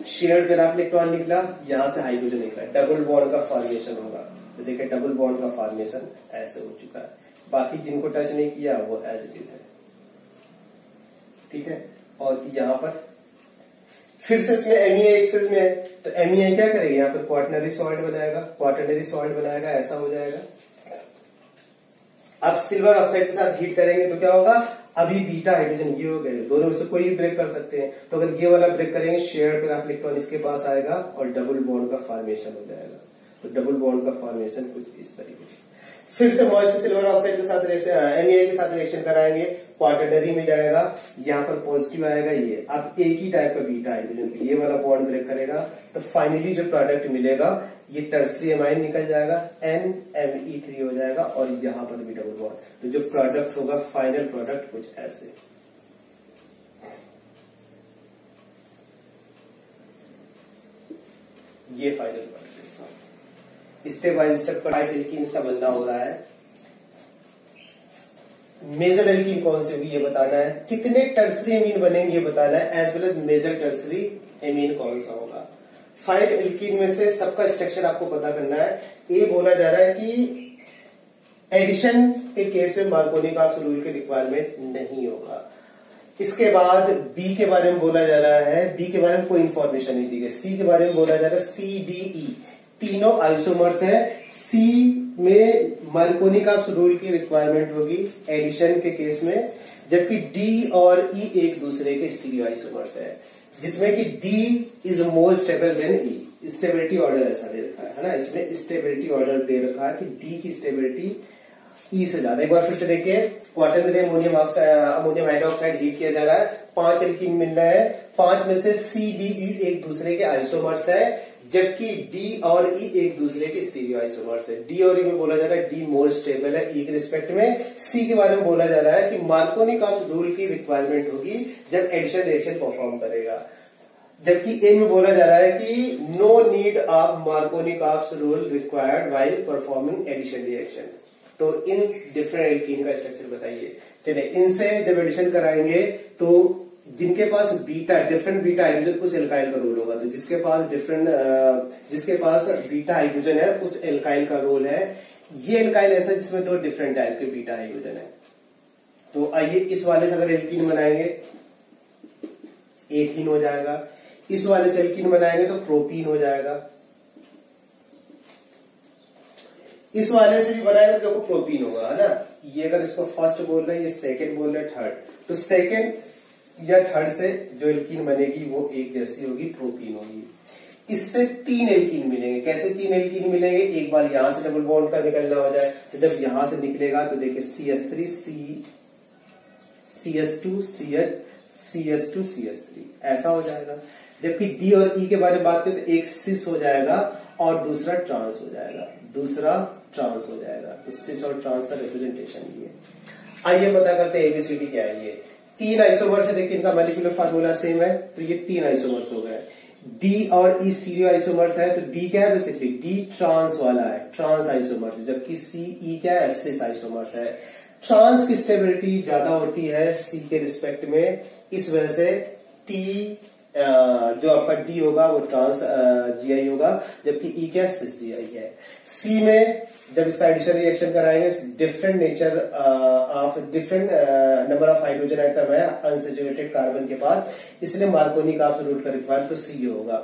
शेयर्ड पेरा इलेक्ट्रॉन निकला, यहां से हाइड्रोजन निकला, डबल बॉन्ड का फॉर्मेशन होगा। तो देखिए डबल बॉन्ड का फॉर्मेशन ऐसे हो चुका है। बाकी जिनको टच नहीं किया वो एज इट इज है, ठीक है। और यहां पर फिर से इसमें MEI एक्सेस में है, तो MEI क्या करेगा, यहां पर क्वाटरनरी सॉल्ट बनाएगा, ऐसा हो जाएगा। अब सिल्वर ऑक्साइड के साथ हीट करेंगे तो क्या होगा, अभी बीटा हाइड्रोजन ये हो गए, दोनों में से कोई भी ब्रेक कर सकते हैं। तो अगर ये वाला ब्रेक करेंगे, शेयर्ड पेरा इलेक्ट्रॉन इसके पास आएगा और डबल बॉन्ड का फॉर्मेशन हो जाएगा। तो डबल बॉन्ड का फॉर्मेशन कुछ इस तरीके से। फिर से मॉइस्ट सिल्वर ऑक्साइड के साथ MEI के साथ रिएक्शन कराएंगे, क्वाटरनरी में जाएगा, यहाँ पर पॉजिटिव आएगा ये। अब एक ही टाइप का बीटा हाइड्रोजन, ये वाला बॉन्ड ब्रेक करेगा, तो फाइनली जो प्रोडक्ट मिलेगा ये टर्सरी एमाइन निकल जाएगा, NME3 हो जाएगा, और यहां पर भी डबल बॉन्ड। तो जो प्रोडक्ट होगा फाइनल प्रोडक्ट कुछ ऐसे। ये final product step by step type alkenes का बनना हो रहा है। मेजर एल्कीन कौन सी होगी ये बताना है, कितने टर्सरी एमीन बनेंगे ये बताना है, as well as major tertiary amine कौन सा होगा। 5 एल्कीन में से सबका स्ट्रक्चर आपको पता करना है। ये बोला जा रहा है कि एडिशन के केस में मार्कोनी-काक्स रूल के रिक्वायरमेंट नहीं होगा। इसके बाद बी के बारे में बोला जा रहा है, बी के बारे में कोई इंफॉर्मेशन नहीं दी गई। सी के बारे में बोला जा रहा है CDE तीनों आइसोमर्स है, सी में मार्कोनी-काक्स रूल की रिक्वायरमेंट होगी एडिशन के केस में, जबकि डी और ई एक दूसरे के स्टीरियो आइसोमर्स है, जिसमें कि D is more stable then E. Stability order ऐसा दे रखा है ना, इसमें स्टेबिलिटी ऑर्डर दे रखा है कि डी की स्टेबिलिटी ई से ज्यादा। एक बार फिर से देखिए, क्वाटरनरी अमोनियम हाइड्रोक्साइड हीट किया जा रहा है, 5 एल्कीन मिल रहा है, 5 में से CDE एक दूसरे के आइसोमर्स है, जबकि डी और ई एक दूसरे के स्टीरियो आइसोमर्स है। डी और ई में बोला जा रहा है डी मोर स्टेबल है ई के रिस्पेक्ट में। सी के बारे में बोला जा रहा है कि मार्कोनी-काक्स रूल की रिक्वायरमेंट होगी जब एडिशन रिएक्शन परफॉर्म करेगा, जबकि ए में बोला जा रहा है कि no need of Markovnikov rule required while performing addition reaction. तो इन डिफरेंट एल्कीन का स्ट्रक्चर बताइए। चलिए, इनसे जब एडिशन कराएंगे तो जिनके पास डिफरेंट बीटा हाइड्रोजन उस एल्काइल का रोल होगा, तो जिसके पास बीटा हाइड्रोजन है उस एल्काइल का रोल है। ये एल्काइल ऐसा जिसमें 2 डिफरेंट टाइप के बीटा हाइड्रोजन है। तो आइए इस वाले से अगर एल्कीन बनाएंगे एथीन हो जाएगा, इस वाले से एल्कीन बनाएंगे तो प्रोपीन हो जाएगा, इस वाले से भी बनाएंगे तो देखो प्रोपीन होगा, है ना। ये अगर इसको फर्स्ट बोल रहे हैं, ये सेकंड बोल रहे हैं, थर्ड, तो सेकंड या थर्ड से जो एल्कीन बनेगी वो एक जैसी होगी, प्रोपीन होगी। इससे 3 एल्कीन मिलेंगे। कैसे 3 एल्कीन मिलेंगे, एक बार यहां से डबल बॉन्ड का निकलना हो जाए, तो जब यहां से निकलेगा तो देखिए CH3 CH2 CH CH2 CH3 ऐसा हो जाएगा। जबकि डी और ई के बारे में बात करें तो एक सिस हो जाएगा और दूसरा ट्रांस हो जाएगा, तो सिस और ट्रांस का रिप्रेजेंटेशन ये। आइए पता करते हैं ABCD क्या है। ये तीन आइसोमर्स है, देखिए इनका मॉलिक्यूलर फार्मूला सेम है, तो ये तीन आइसोमर्स हो गए। डी और ई स्टीरियो आइसोमर्स है, तो डी क्या है बेसिकली, डी ट्रांस वाला है, ट्रांस आइसोमर्स, जबकि सी ई क्या है, सिस आइसोमर्स है। ट्रांस की स्टेबिलिटी ज्यादा होती है सी के रिस्पेक्ट में, इस वजह से टी जो आपका डी होगा वो ट्रांस जीआई होगा, जबकि ई क्या सिस जीआई है। सी में जब इसका एडिशन रिएक्शन कराएंगे, different nature of different number of hydrogen atom है अनसैचुरेटेड कार्बन के पास, इसलिए मार्कोनी का एब्सोल्यूट का रिक्वायर्ड तो सी होगा।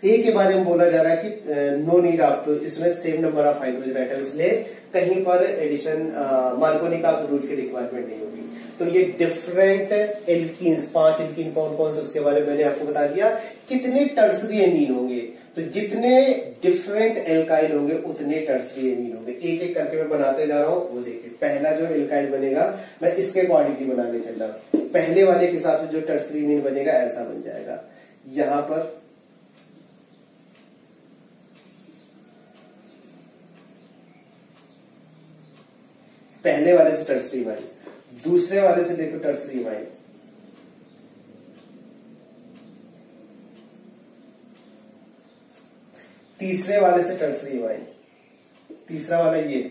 ए के बारे में बोला जा रहा है कि नो नीड ऑफ टू, इसमें same number of hydrogen item, इसलिए कहीं पर एडिशन मार्कोनी का एब्सोल्यूट की रिक्वायरमेंट नहीं होगी। तो ये डिफरेंट एल्कीन्स, 5 एल्कीन कौन कौन से उसके बारे में मैंने आपको बता दिया। कितने टर्सरी एमीन होंगे, तो जितने डिफरेंट एल्काइल होंगे उतने टर्सरी एमीन होंगे। एक एक करके मैं बनाते जा रहा हूं, वो देखिए पहला जो एल्काइल बनेगा मैं इसके क्वांटिटी बनाने चल रहा हूं, पहले वाले के हिसाब से जो टर्सरी एमीन बनेगा ऐसा बन जाएगा। यहां पर पहले वाले से टर्सरी इमाइन, दूसरे वाले से देखो टर्सरी इमाइन, तीसरे वाले से टर्सरी इमाइन, तीसरा वाला ये,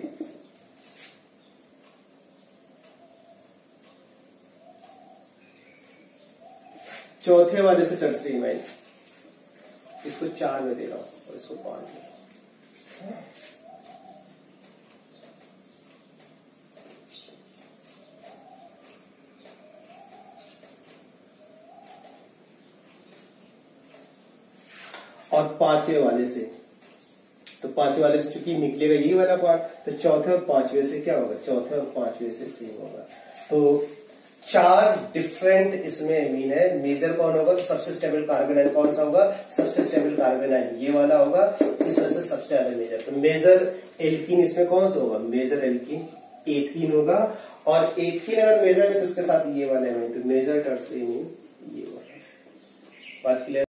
चौथे वाले से टर्सरी इमाइन, इसको 4 में दे रहा हूं और इसको 5 में। और पांचवे वाले से, तो पांचवे वाले से चूंकि निकलेगा यही वाला पार्ट, तो चौथे और पांचवे से क्या होगा, चौथे और पांचवे से सेम होगा। तो 4 डिफरेंट इसमें एमीन है। मेजर कौन होगा, तो सबसे स्टेबल कार्बोनाइल कौन सा होगा, सबसे स्टेबल कार्बोनाइल ये वाला होगा, इस वजह से सबसे ज्यादा मेजर। तो मेजर एल्कीन इसमें कौन सा होगा, मेजर एल्कीन एथीन होगा, और एथीन अगर मेजर है तो उसके साथ ये वाला एमीन, तो मेजर टर्सरी एमीन ये वाला। बात क्लियर।